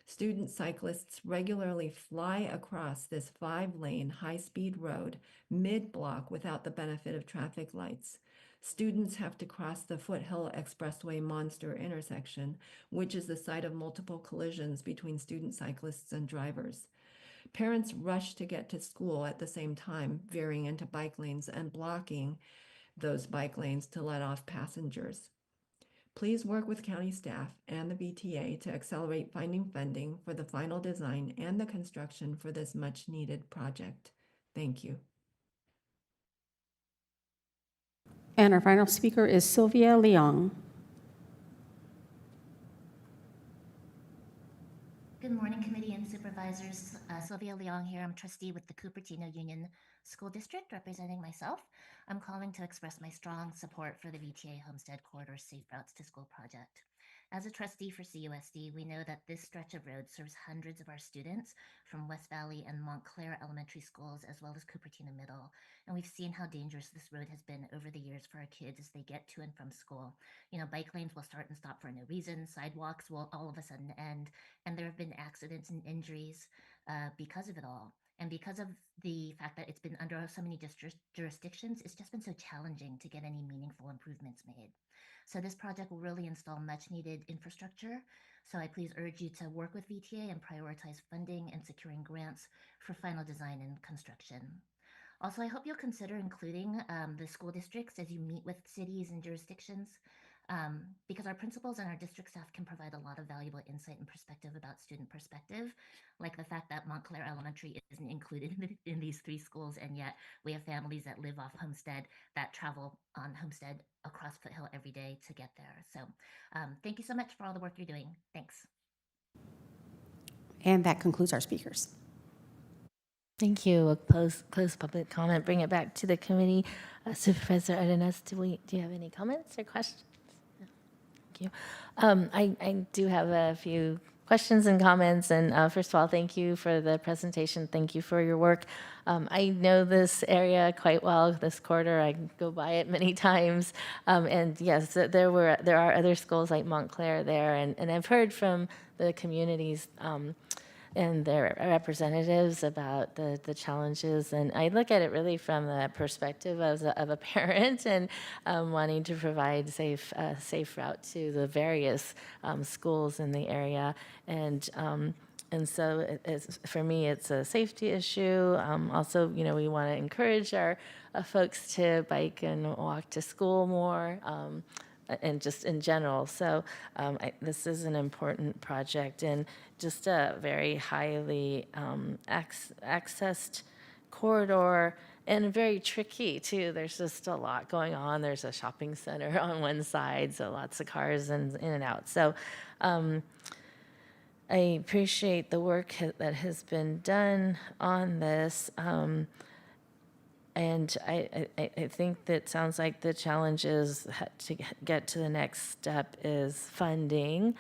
Speaker 12: Student cyclists regularly fly across this 5-lane high-speed road mid-block without the benefit of traffic lights. Students have to cross the Foothill Expressway Monster intersection, which is the site of multiple collisions between student cyclists and drivers. Parents rush to get to school at the same time, veering into bike lanes and blocking those bike lanes to let off passengers. Please work with county staff and the VTA to accelerate finding funding for the final design and the construction for this much-needed project. Thank you.
Speaker 2: And our final speaker is Sylvia Leong.
Speaker 19: Good morning, committee and supervisors. Sylvia Leong here. I'm trustee with the Cupertino Union School District, representing myself. I'm calling to express my strong support for the VTA Homestead Corridor Safe Routes to School project. As a trustee for CUSD, we know that this stretch of road serves hundreds of our students from West Valley and Montclair Elementary Schools, as well as Cupertino Middle. And we've seen how dangerous this road has been over the years for our kids as they get to and from school. You know, bike lanes will start and stop for no reason. Sidewalks will all of a sudden end. And there have been accidents and injuries because of it all. And because of the fact that it's been under so many jurisdictions, it's just been so challenging to get any meaningful improvements made. So this project will really install much needed infrastructure. So I please urge you to work with VTA and prioritize funding and securing grants for final design and construction. Also, I hope you'll consider including the school districts as you meet with cities and jurisdictions, because our principals and our district staff can provide a lot of valuable insight and perspective about student perspective, like the fact that Montclair Elementary isn't included in these 3 schools, and yet we have families that live off Homestead that travel on Homestead across Foothill every day to get there. So thank you so much for all the work you're doing. Thanks.
Speaker 2: And that concludes our speakers.
Speaker 1: Thank you. We'll close public comment, bring it back to the committee. Supervisor Arenas, do you have any comments or questions? No. Thank you. I do have a few questions and comments. And first of all, thank you for the presentation. Thank you for your work. I know this area quite well, this corridor. I go by it many times. And yes, there are other schools like Montclair there. And I've heard from the communities and their representatives about the challenges. And I look at it really from the perspective of a parent and wanting to provide a safe route to the various schools in the area. And so for me, it's a safety issue. Also, you know, we want to encourage our folks to bike and walk to school more. And just in general. So this is an important project and just a very highly accessed corridor and very tricky too. There's just a lot going on. There's a shopping center on one side, so lots of cars in and out. So I appreciate the work that has been done on this. And I think that sounds like the challenge is to get to the next step is funding.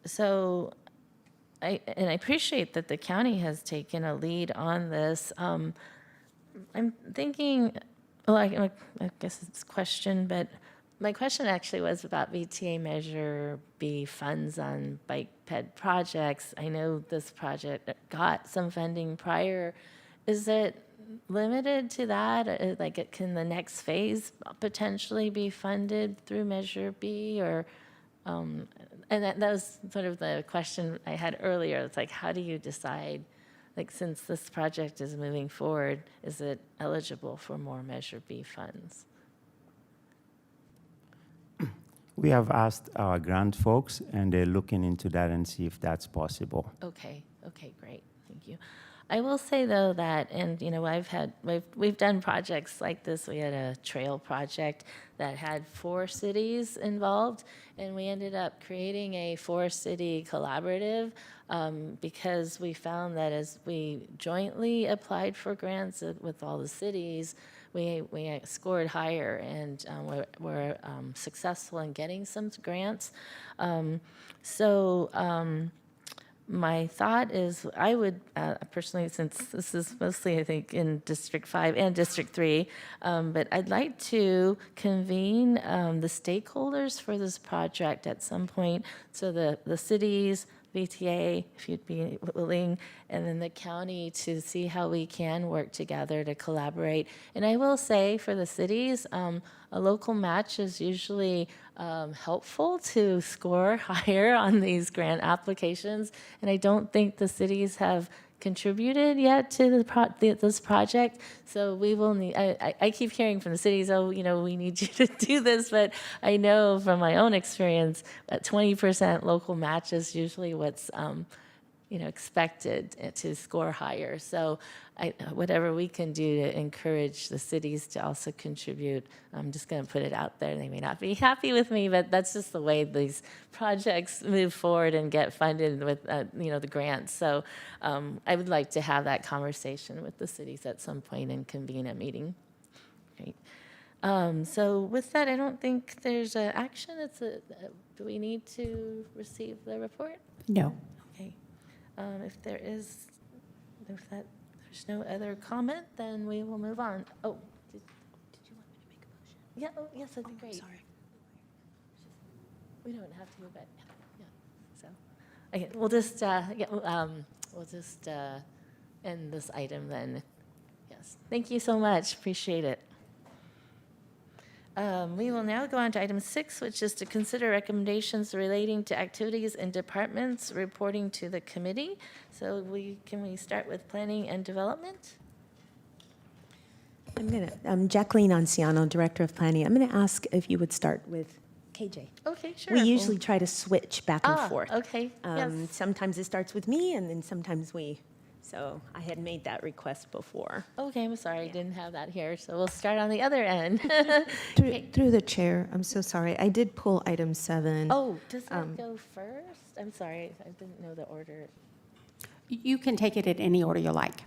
Speaker 1: So I appreciate that the county has taken a lead on this. I'm thinking, well, I guess it's a question, but my question actually was about VTA Measure B funds on bike ped projects. I know this project got some funding prior. Is it limited to that? Like, can the next phase potentially be funded through Measure B, or and that was sort of the question I had earlier. It's like, how do you decide, like, since this project is moving forward, is it eligible for more Measure B funds?
Speaker 18: We have asked our grant folks, and they're looking into that and see if that's possible.
Speaker 1: Okay, great, thank you. I will say though that, and you know, we've done projects like this. We had a trail project that had 4 cities involved, and we ended up creating a 4-city collaborative because we found that as we jointly applied for grants with all the cities, we scored higher and were successful in getting some grants. My thought is I would personally, since this is mostly, I think, in District 5 and District 3, but I'd like to convene the stakeholders for this project at some point. So the cities, VTA, if you'd be willing, and then the county to see how we can work together to collaborate. And I will say for the cities, a local match is usually helpful to score higher on these grant applications. And I don't think the cities have contributed yet to this project. So we will need, I keep hearing from the cities, oh, you know, we need you to do this, but I know from my own experience that 20% local match is usually what's, you know, expected to score higher. So whatever we can do to encourage the cities to also contribute, I'm just going to put it out there. They may not be happy with me, but that's just the way these projects move forward and get funded with, you know, the grants. So I would like to have that conversation with the cities at some point and convene a meeting. Great. So with that, I don't think there's an action. Do we need to receive the report?
Speaker 2: No.
Speaker 1: Okay. If there's no other comment, then we will move on. Oh, did you want me to make a motion? Yeah, oh, yes, that'd be great. Sorry. We don't have to go back. Yeah, so, okay, we'll just, end this item then. Yes, thank you so much, appreciate it. We will now go on to item 6, which is to consider recommendations relating to activities and departments reporting to the committee. So can we start with planning and development?
Speaker 20: I'm Jacqueline Anciano, Director of Planning. I'm going to ask if you would start with KJ.
Speaker 1: Okay, sure.
Speaker 20: We usually try to switch back and forth.
Speaker 1: Okay, yes.
Speaker 20: Sometimes it starts with me, and then sometimes we. So I had made that request before.
Speaker 1: Okay, I'm sorry, I didn't have that here, so we'll start on the other end.
Speaker 20: Through the chair, I'm so sorry. I did pull item 7.
Speaker 1: Oh, does that go first? I'm sorry, I didn't know the order.
Speaker 2: You can take it in any order you like.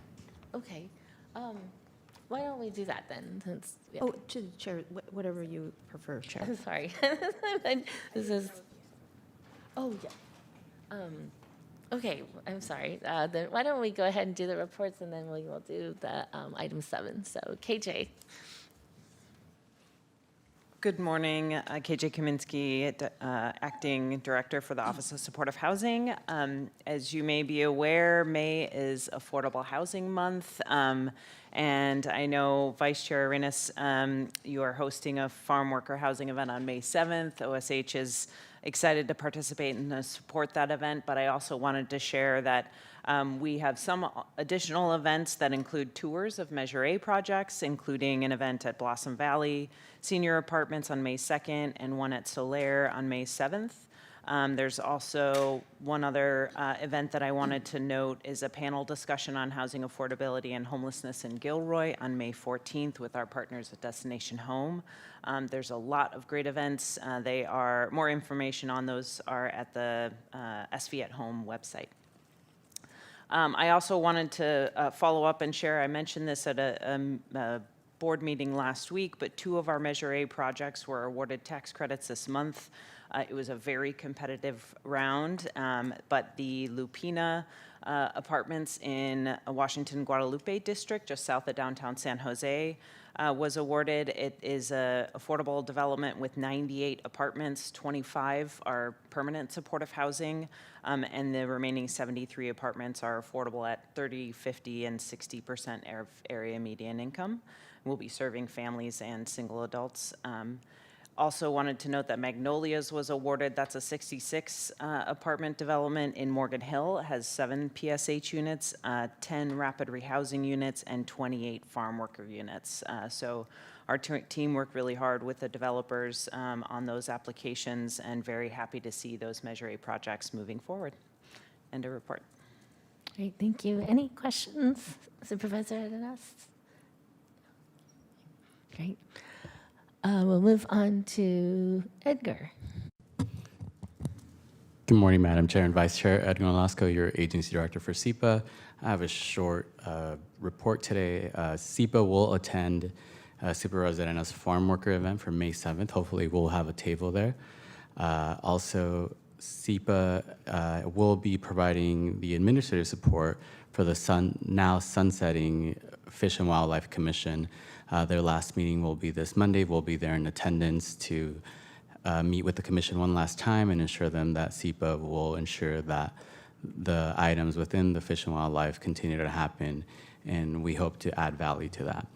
Speaker 1: Okay, why don't we do that then? Yeah.
Speaker 20: Oh, to the chair, whatever you prefer, Chair.
Speaker 1: I'm sorry. This is, oh, yeah. Okay, I'm sorry. Then why don't we go ahead and do the reports, and then we will do the item 7. So KJ.
Speaker 21: Good morning, KJ Kaminsky, Acting Director for the Office of Supportive Housing. As you may be aware, May is Affordable Housing Month, and I know Vice Chair Arenas, you are hosting a farm worker housing event on May 7th. OSH is excited to participate and support that event, but I also wanted to share that we have some additional events that include tours of Measure A projects, including an event at Blossom Valley Senior Apartments on May 2nd and one at Solaire on May 7th. There's also one other event that I wanted to note is a panel discussion on housing affordability and homelessness in Gilroy on May 14th with our partners at Destination Home. There's a lot of great events. More information on those are at the SV at Home website. I also wanted to follow up and share, I mentioned this at a board meeting last week, but 2 of our Measure A projects were awarded tax credits this month. It was a very competitive round, but the Lupina Apartments in Washington Guadalupe District, just south of downtown San Jose, was awarded. It is an affordable development with 98 apartments, 25 are permanent supportive housing, and the remaining 73 apartments are affordable at 30, 50, and 60% area median income. We'll be serving families and single adults. Also wanted to note that Magnolias was awarded. That's a 66 apartment development in Morgan Hill. It has 7 PSH units, 10 rapid rehousing units, and 28 farm worker units. So our team worked really hard with the developers on those applications, and very happy to see those Measure A projects moving forward. End of report.
Speaker 1: Great, thank you. Any questions, Supervisor Arenas? Great. We'll move on to Edgar.
Speaker 22: Good morning, Madam Chair and Vice Chair. Edgar Nolasco, your Agency Director for SEPA. I have a short report today. SEPA will attend Supervisor Arenas farm worker event for May 7th. Hopefully we'll have a table there. Also, SEPA will be providing the administrative support for the now sunsetting Fish and Wildlife Commission. Their last meeting will be this Monday. We'll be there in attendance to meet with the commission one last time and assure them that SEPA will ensure that the items within the Fish and Wildlife continue to happen, and we hope to add value to that.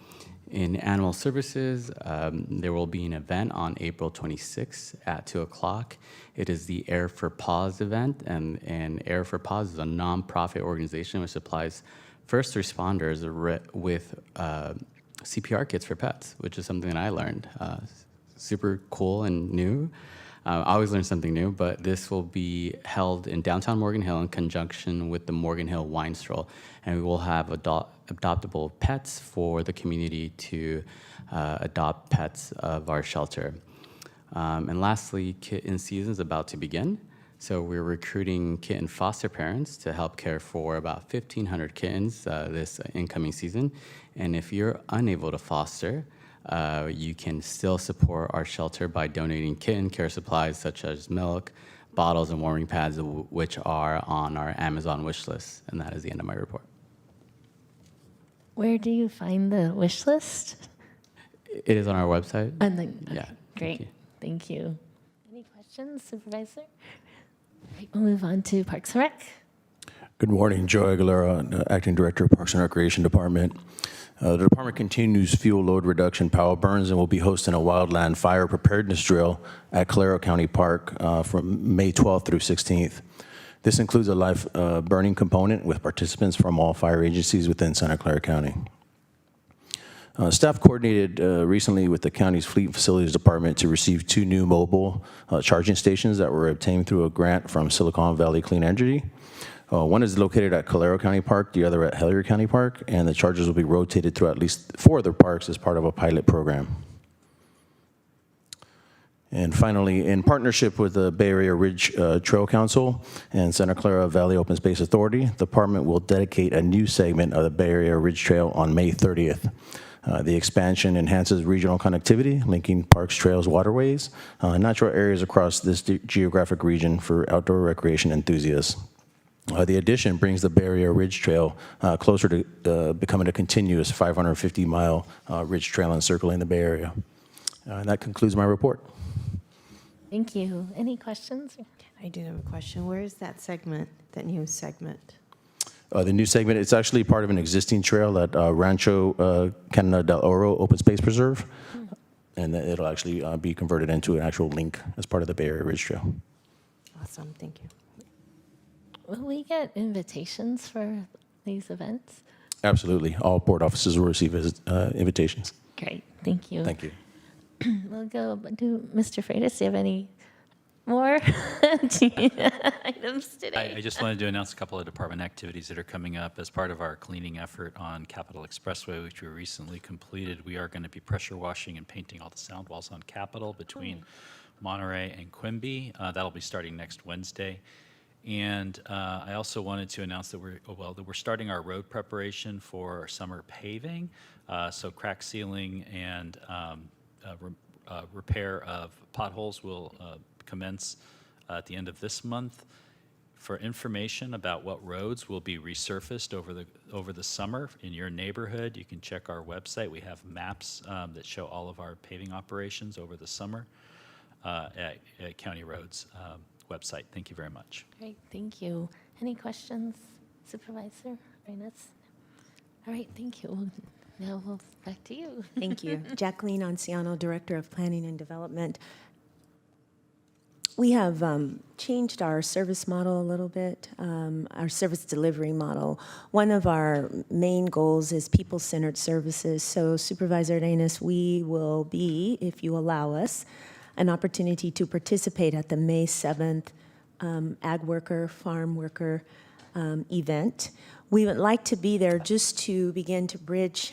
Speaker 22: In Animal Services, there will be an event on April 26th at 2 o'clock. It is the Air for Paws event, and Air for Paws is a nonprofit organization which supplies first responders with CPR kits for pets, which is something that I learned. Super cool and new. I always learn something new, but this will be held in downtown Morgan Hill in conjunction with the Morgan Hill Wine Stroll, and we will have adoptable pets for the community to adopt pets of our shelter. And lastly, kitten season is about to begin. So we're recruiting kitten foster parents to help care for about 1,500 kittens this incoming season. And if you're unable to foster, You can still support our shelter by donating kitten care supplies such as milk, bottles, and warming pads, which are on our Amazon wish list. And that is the end of my report.
Speaker 1: Where do you find the wish list?
Speaker 22: It is on our website.
Speaker 1: On the,
Speaker 22: Yeah.
Speaker 1: Great. Thank you. Any questions, Supervisor? Right, we'll move on to Parks and Rec.
Speaker 7: Good morning, Joe Aguilera, Acting Director of Parks and Recreation Department. The department continues fuel load reduction power burns and will be hosting a wildland fire preparedness drill at Calero County Park from May 12th through 16th. This includes a live burning component with participants from all fire agencies within Santa Clara County. Staff coordinated recently with the county's Fleet and Facilities Department to receive 2 new mobile charging stations that were obtained through a grant from Silicon Valley Clean Energy. One is located at Calero County Park, the other at Hellier County Park, and the chargers will be rotated through at least 4 other parks as part of a pilot program. And finally, in partnership with the Bay Area Ridge Trail Council and Santa Clara Valley Open Space Authority, the department will dedicate a new segment of the Bay Area Ridge Trail on May 30th. The expansion enhances regional connectivity, linking parks, trails, waterways, natural areas across this geographic region for outdoor recreation enthusiasts. The addition brings the Bay Area Ridge Trail closer to becoming a continuous 550-mile ridge trail encircling the Bay Area. And that concludes my report.
Speaker 1: Thank you. Any questions?
Speaker 4: I do have a question. Where is that segment, that new segment?
Speaker 7: The new segment, it's actually part of an existing trail at Rancho Canada del Oro Open Space Preserve. And then it'll actually be converted into an actual link as part of the Bay Area Ridge Trail.
Speaker 4: Awesome, thank you.
Speaker 1: Will we get invitations for these events?
Speaker 7: Absolutely. All board offices will receive invitations.
Speaker 1: Great. Thank you.
Speaker 7: Thank you.
Speaker 1: We'll go to Mr. Freitas. Do you have any more items today?
Speaker 5: I just wanted to announce a couple of department activities that are coming up as part of our cleaning effort on Capitol Expressway, which we recently completed. We are going to be pressure washing and painting all the sound walls on Capitol between Monterey and Quimby. That'll be starting next Wednesday. And I also wanted to announce that we're starting our road preparation for summer paving. So crack sealing and repair of potholes will commence at the end of this month. For information about what roads will be resurfaced over the summer in your neighborhood, you can check our website. We have maps that show all of our paving operations over the summer at County Roads website. Thank you very much.
Speaker 1: Great, thank you. Any questions, Supervisor Reynolds? All right, thank you. Now we'll back to you.
Speaker 20: Thank you. Jacqueline Anciano, Director of Planning and Development. We have changed our service model a little bit, our service delivery model. One of our main goals is people-centered services. So Supervisor Arenas, we will be, if you allow us, an opportunity to participate at the May 7th Ag Worker, Farm Worker event. We would like to be there just to begin to bridge,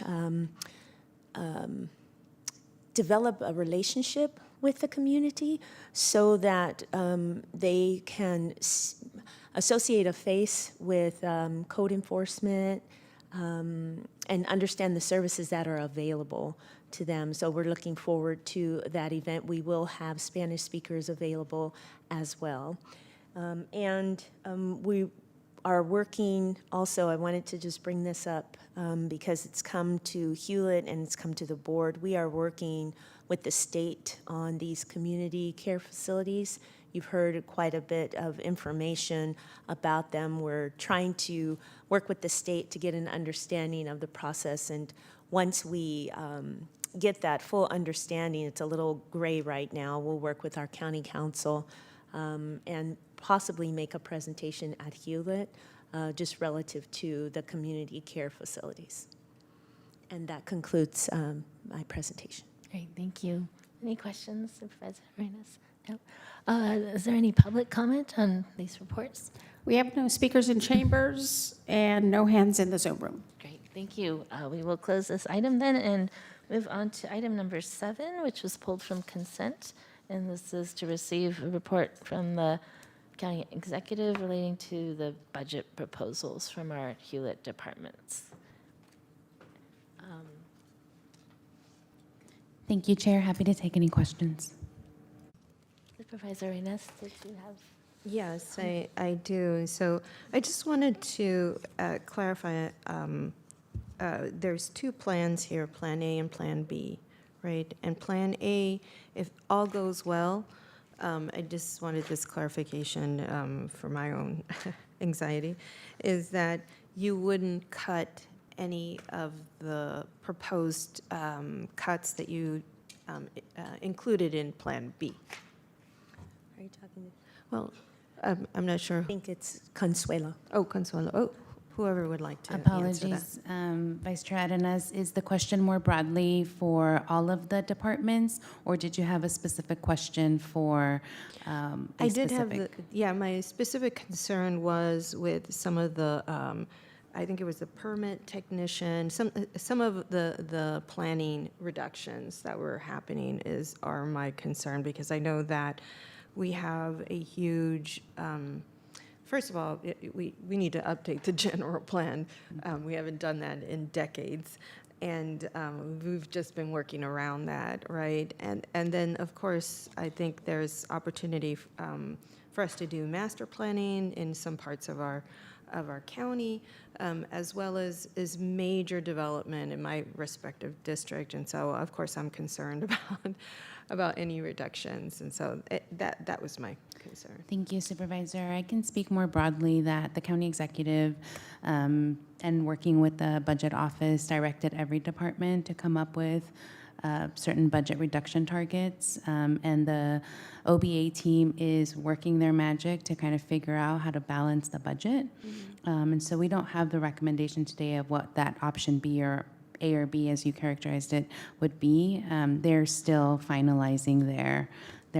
Speaker 20: develop a relationship with the community so that they can associate a face with code enforcement and understand the services that are available to them. So we're looking forward to that event. We will have Spanish speakers available as well. We are working also, I wanted to just bring this up because it's come to Hewlett and it's come to the board. We are working with the state on these community care facilities. You've heard quite a bit of information about them. We're trying to work with the state to get an understanding of the process. And once we get that full understanding, it's a little gray right now, we'll work with our county council and possibly make a presentation at Hewlett just relative to the community care facilities. And that concludes my presentation.
Speaker 1: Great, thank you. Any questions, Supervisor Arenas? No. Is there any public comment on these reports?
Speaker 2: We have no speakers in chambers and no hands in the Zoom room.
Speaker 1: Great, thank you. We will close this item then and move on to item number 7, which was pulled from consent. And this is to receive a report from the county executive relating to the budget proposals from our Hewlett departments.
Speaker 15: Thank you, Chair. Happy to take any questions.
Speaker 1: Supervisor Arenas, did you have?
Speaker 4: Yes, I do. So I just wanted to clarify, there's two plans here, Plan A and Plan B, right? And Plan A, if all goes well, I just wanted this clarification for my own anxiety, is that you wouldn't cut any of the proposed cuts that you included in Plan B.
Speaker 20: Are you talking?
Speaker 4: Well, I'm not sure.
Speaker 20: I think it's Consuelo.
Speaker 4: Oh, Consuelo. Oh, whoever would like to answer that.
Speaker 15: Apologies, Vice Chair Arenas. Is the question more broadly for all of the departments, or did you have a specific question for
Speaker 4: I did have my specific concern was with some of the, I think it was the permit technician, some of the planning reductions that were happening are my concern, because I know that we have a huge, first of all, we need to update the general plan. We haven't done that in decades. And we've just been working around that, right? And then, of course, I think there's opportunity for us to do master planning in some parts of our county, as well as major development in my respective district. And so, of course, I'm concerned about any reductions. And so that was my concern.
Speaker 15: Thank you, Supervisor. I can speak more broadly that the county executive and working with the budget office directed every department to come up with certain budget reduction targets. And the OBA team is working their magic to kind of figure out how to balance the budget. And so we don't have the recommendation today of what that option B or A or B, as you characterized it, would be. They're still finalizing their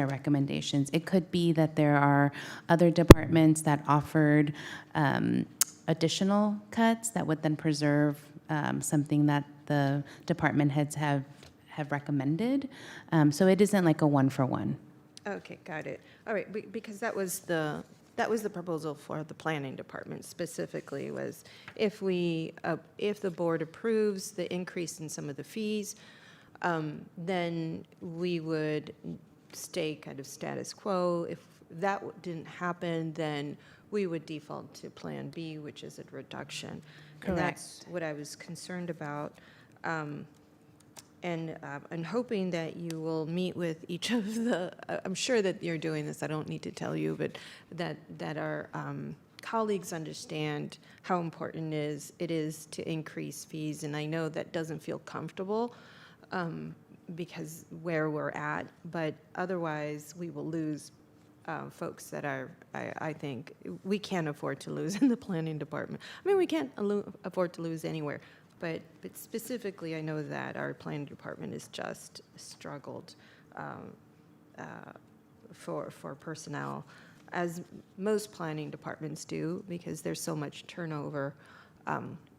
Speaker 15: recommendations. It could be that there are other departments that offered additional cuts that would then preserve something that the department heads have recommended. So it isn't like a one-for-one.
Speaker 4: Okay, got it. All right, because that was the proposal for the planning department specifically, was if the board approves the increase in some of the fees, then we would stay kind of status quo. If that didn't happen, then we would default to Plan B, which is a reduction. And that's what I was concerned about. And hoping that you will meet with each of the, I'm sure that you're doing this, I don't need to tell you, but that our colleagues understand how important it is to increase fees. And I know that doesn't feel comfortable because where we're at, but otherwise we will lose folks that are, I think, we can't afford to lose in the planning department. I mean, we can't afford to lose anywhere. But specifically, I know that our planning department has just struggled for personnel, as most planning departments do, because there's so much turnover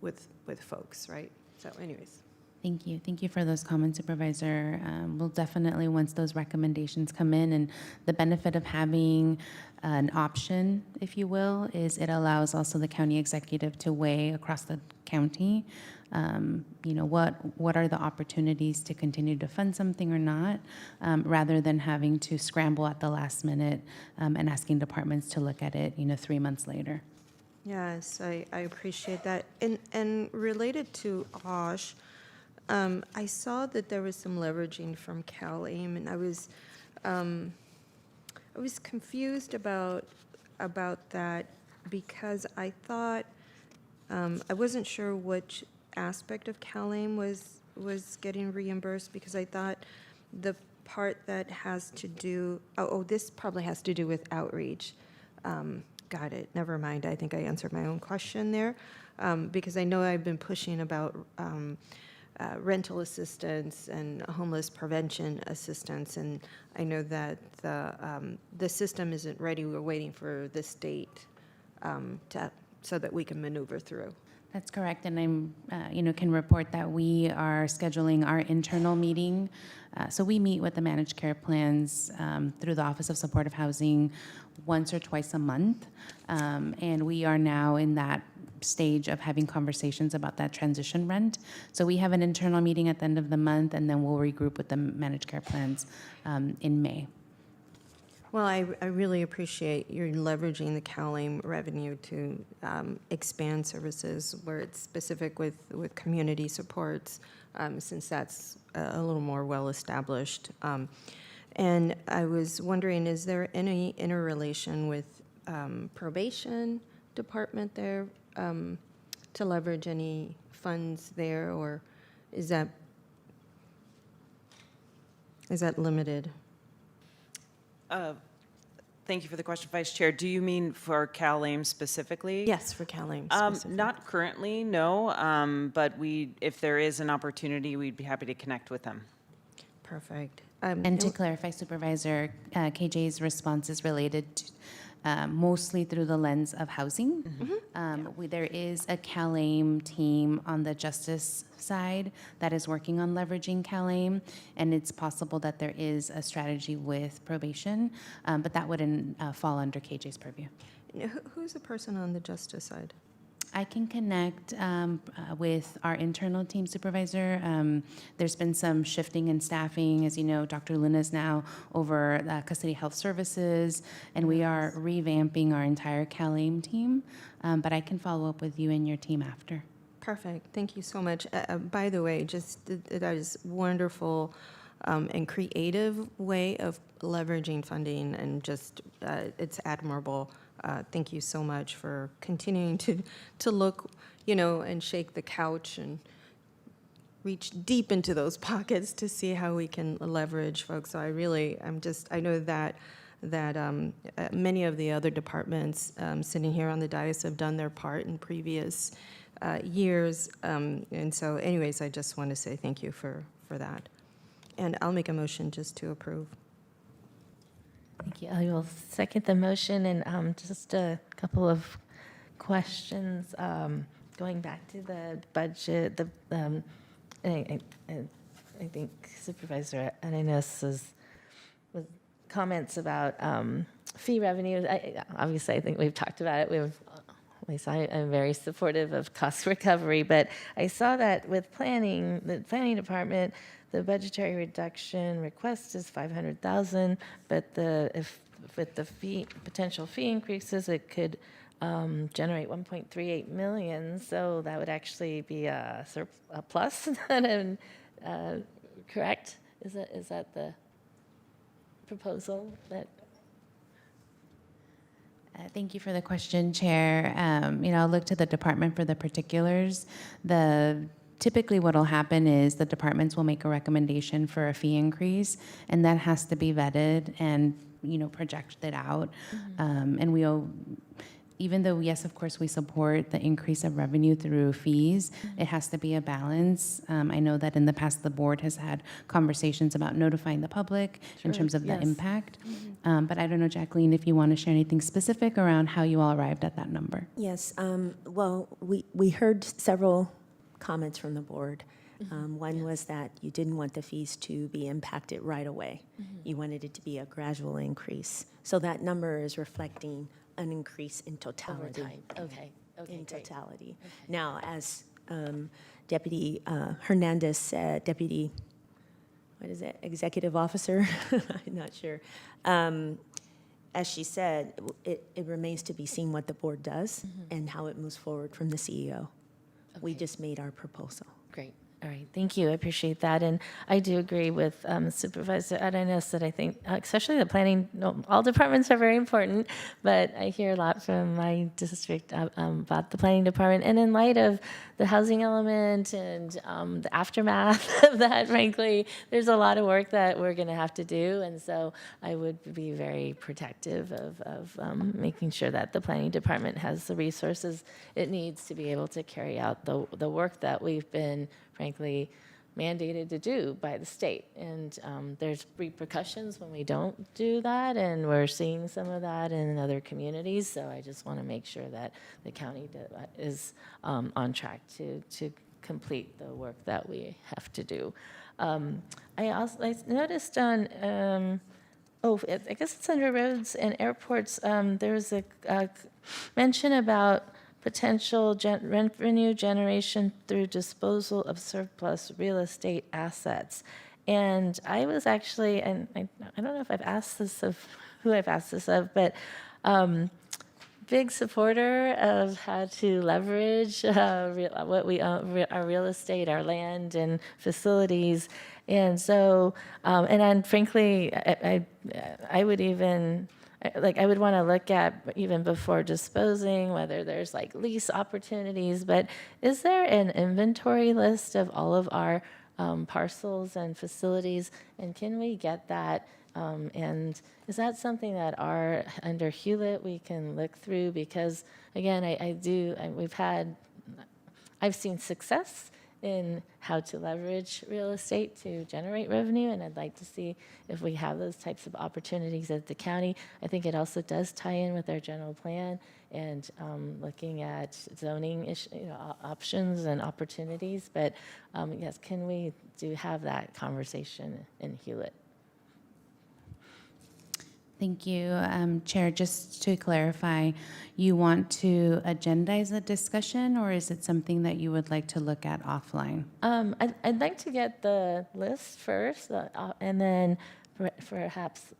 Speaker 4: with folks, right? So anyways.
Speaker 15: Thank you. Thank you for those comments, Supervisor. We'll definitely, once those recommendations come in, and the benefit of having an option, if you will, is it allows also the county executive to weigh across the county, what are the opportunities to continue to fund something or not, rather than having to scramble at the last minute and asking departments to look at it, 3 months later.
Speaker 4: Yes, I appreciate that. And related to OSH, I saw that there was some leveraging from CalAIM, and I was confused about that, because I thought I wasn't sure which aspect of CalAIM was getting reimbursed, because I thought the part that has to do, this probably has to do with outreach. Got it. Never mind. I think I answered my own question there, because I know I've been pushing about rental assistance and homeless prevention assistance, and I know that the system isn't ready. We're waiting for the state so that we can maneuver through.
Speaker 15: That's correct, and I'm, can report that we are scheduling our internal meeting. So we meet with the managed care plans through the Office of Supportive Housing once or twice a month, and we are now in that stage of having conversations about that transition rent. So we have an internal meeting at the end of the month, and then we'll regroup with the managed care plans in May.
Speaker 4: Well, I really appreciate your leveraging the CalAIM revenue to expand services where it's specific with community supports, since that's a little more well-established. And I was wondering, is there any interrelation with probation department there to leverage any funds there, or is that limited?
Speaker 21: Thank you for the question, Vice Chair. Do you mean for CalAIM specifically?
Speaker 4: Yes, for CalAIM specifically.
Speaker 21: Not currently, no. But if there is an opportunity, we'd be happy to connect with them.
Speaker 4: Perfect.
Speaker 15: And to clarify, Supervisor, KJ's response is related to mostly through the lens of housing. There is a CalAIM team on the justice side that is working on leveraging CalAIM, and it's possible that there is a strategy with probation, but that wouldn't fall under KJ's purview.
Speaker 4: Who's the person on the justice side?
Speaker 15: I can connect with our internal team supervisor. There's been some shifting in staffing. As you know, Dr. Luna is now over custody health services, and we are revamping our entire CalAIM team. But I can follow up with you and your team after.
Speaker 4: Perfect. Thank you so much. By the way, just that is wonderful and creative way of leveraging funding, and just it's admirable. Thank you so much for continuing to look, and shake the couch and reach deep into those pockets to see how we can leverage folks. So I know that many of the other departments sitting here on the dais have done their part in previous years. And so anyways, I just want to say thank you for that. And I'll make a motion just to approve.
Speaker 1: Thank you. I will second the motion, and just a couple of questions. Going back to the budget, I think Supervisor Arenas was comments about fee revenues. Obviously, I think we've talked about it. I'm very supportive of cost recovery, but I saw that with planning, the planning department, the budgetary reduction request is $500,000, but with the potential fee increases, it could generate $1.38 million. So that would actually be a plus. Correct? Is that the proposal that?
Speaker 15: Thank you for the question, Chair. I'll look to the department for the particulars. Typically what will happen is the departments will make a recommendation for a fee increase, and that has to be vetted and, projected out. And even though, yes, of course, we support the increase of revenue through fees, it has to be a balance. I know that in the past, the board has had conversations about notifying the public in terms of the impact. But I don't know, Jacqueline, if you want to share anything specific around how you all arrived at that number.
Speaker 20: Yes, well, we heard several comments from the board. One was that you didn't want the fees to be impacted right away. You wanted it to be a gradual increase. So that number is reflecting an increase in totality.
Speaker 1: Over time. Okay,
Speaker 20: In
Speaker 1: great.
Speaker 20: totality. Now, as Deputy Hernandez said, Executive Officer? I'm not sure. As she said, it remains to be seen what the board does and how it moves forward from the CEO. We just made our proposal.
Speaker 1: Great. All right. Thank you. I appreciate that. And I do agree with Supervisor Arenas that I think, especially the planning, all departments are very important, but I hear a lot from my district about the planning department. And in light of the housing element and the aftermath of that, frankly, there's a lot of work that we're going to have to do. And so I would be very protective of making sure that the planning department has the resources it needs to be able to carry out the work that we've been, frankly, mandated to do by the state. And there's repercussions when we don't do that, and we're seeing some of that in other communities. So I just want to make sure that the county is on track to complete the work that we have to do. I noticed on, I guess it's under roads and airports, there's a mention about potential revenue generation through disposal of surplus real estate assets. And I was actually, and I don't know if I've asked this of who I've asked this of, but big supporter of how to leverage what we own, our real estate, our land and facilities. And so, and frankly, I would even, like, I would want to look at, even before disposing, whether there's like lease opportunities, but is there an inventory list of all of our parcels and facilities? And can we get that? And is that something that under Hewlett we can look through? Because again, I've seen success in how to leverage real estate to generate revenue, and I'd like to see if we have those types of opportunities at the county. I think it also does tie in with our general plan and looking at zoning options and opportunities. But yes, can we have that conversation in Hewlett?
Speaker 15: Thank you, Chair. Just to clarify, you want to agendize the discussion, or is it something that you would like to look at offline?
Speaker 1: I'd like to get the list first, and then perhaps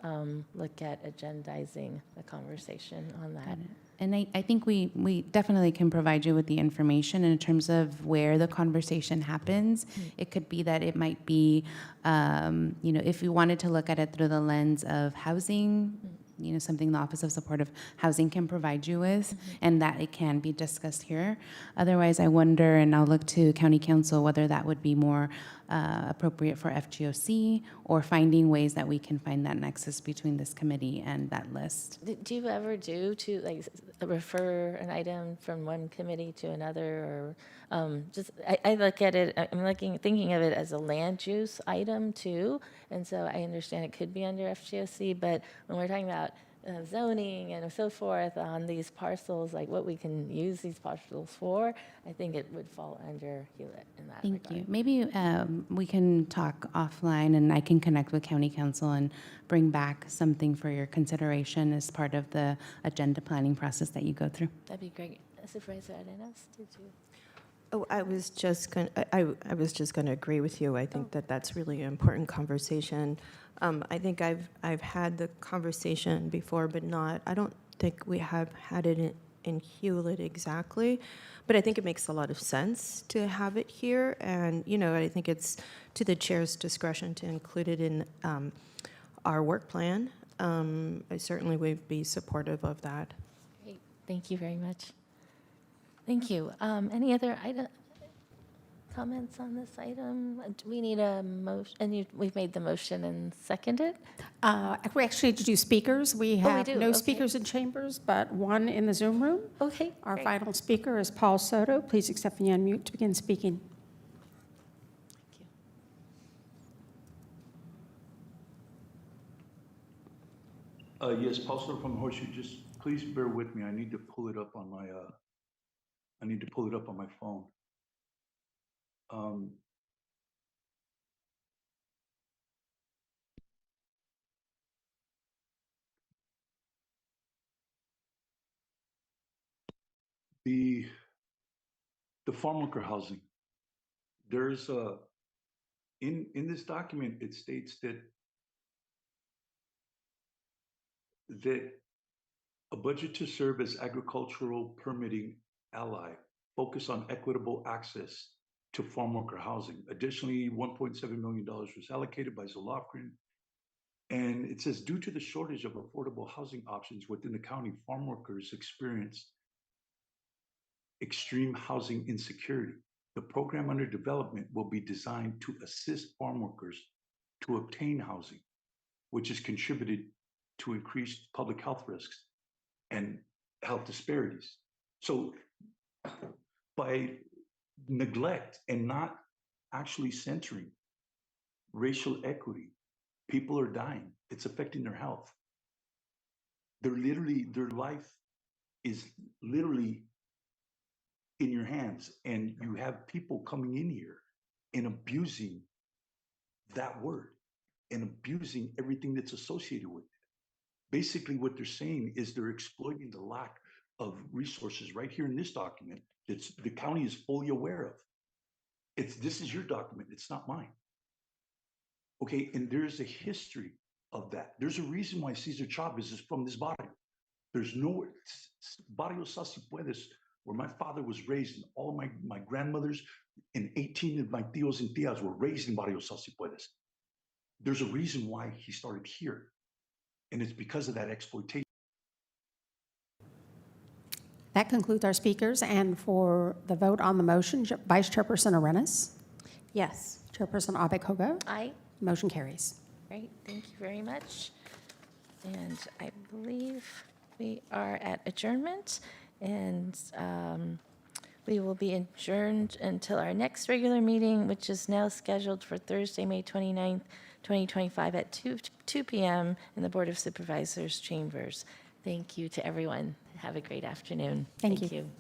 Speaker 1: look at agendizing the conversation on that.
Speaker 15: And I think we definitely can provide you with the information in terms of where the conversation happens. It could be that it might be, if you wanted to look at it through the lens of housing, something the Office of Supportive Housing can provide you with, and that it can be discussed here. Otherwise, I wonder, and I'll look to County Council, whether that would be more appropriate for FGOC, or finding ways that we can find that nexus between this committee and that list.
Speaker 1: Do you ever refer an item from one committee to another, or I look at it, thinking of it as a land use item too, and so I understand it could be under FGOC, but when we're talking about zoning and so forth on these parcels, like what we can use these parcels for, I think it would fall under Hewlett in that regard.
Speaker 15: Thank you. Maybe we can talk offline, and I can connect with County Council and bring back something for your consideration as part of the agenda planning process that you go through.
Speaker 1: That'd be great. Supervisor Arenas, did you?
Speaker 4: Oh, I was just going to agree with you. I think that that's really an important conversation. I think I've had the conversation before, but I don't think we have had it in Hewlett exactly. But I think it makes a lot of sense to have it here. And, I think it's to the chair's discretion to include it in our work plan. I certainly would be supportive of that.
Speaker 1: Great. Thank you very much. Thank you. Any other comments on this item? Do we need a motion? And we've made the motion and seconded?
Speaker 2: We actually do speakers. We have
Speaker 1: do?
Speaker 2: no
Speaker 1: Okay.
Speaker 2: speakers in chambers, but one in the Zoom room.
Speaker 1: Okay.
Speaker 2: Our
Speaker 1: great.
Speaker 2: final speaker is Paul Soto. Please accept and unmute to begin speaking.
Speaker 3: Yes, Paul Soto from Horseshoe. Just please bear with me. I need to pull it up on my phone. The farm worker housing. There's in this document, it states that a budget to serve as agricultural permitting ally, focus on equitable access to farm worker housing. Additionally, $1.7 million was allocated by Zolofgren. And it says, due to the shortage of affordable housing options within the county, farm workers experience extreme housing insecurity. The program under development will be designed to assist farm workers to obtain housing, which has contributed to increased public health risks and health disparities. So by neglect and not actually centering racial equity, people are dying. It's affecting their health. Their life is literally in your hands, and you have people coming in here and abusing that word and abusing everything that's associated with it. Basically, what they're saying is they're exploiting the lack of resources right here in this document that the county is fully aware of. This is your document, it's not mine. Okay, and there's a history of that. There's a reason why Cesar Chavez is from this barrio. There's nowhere, Barrio Sasipuedes, where my father was raised, and all my grandmothers and 18 of my tios and tias were raised in Barrio Sasipuedes. There's a reason why he started here, and it's because of that exploitation.
Speaker 2: That concludes our speakers, and for the vote on the motion, Vice Chairperson Arenas.
Speaker 20: Yes.
Speaker 2: Chairperson Abe-Koga.
Speaker 1: Aye.
Speaker 2: Motion carries.
Speaker 1: Great, thank you very much. And I believe we are at adjournment, and we will be adjourned until our next regular meeting, which is now scheduled for Thursday, May 29th, 2025 at 2 p.m. in the Board of Supervisors chambers. Thank you to everyone. Have a great afternoon.
Speaker 2: Thank you.
Speaker 1: you.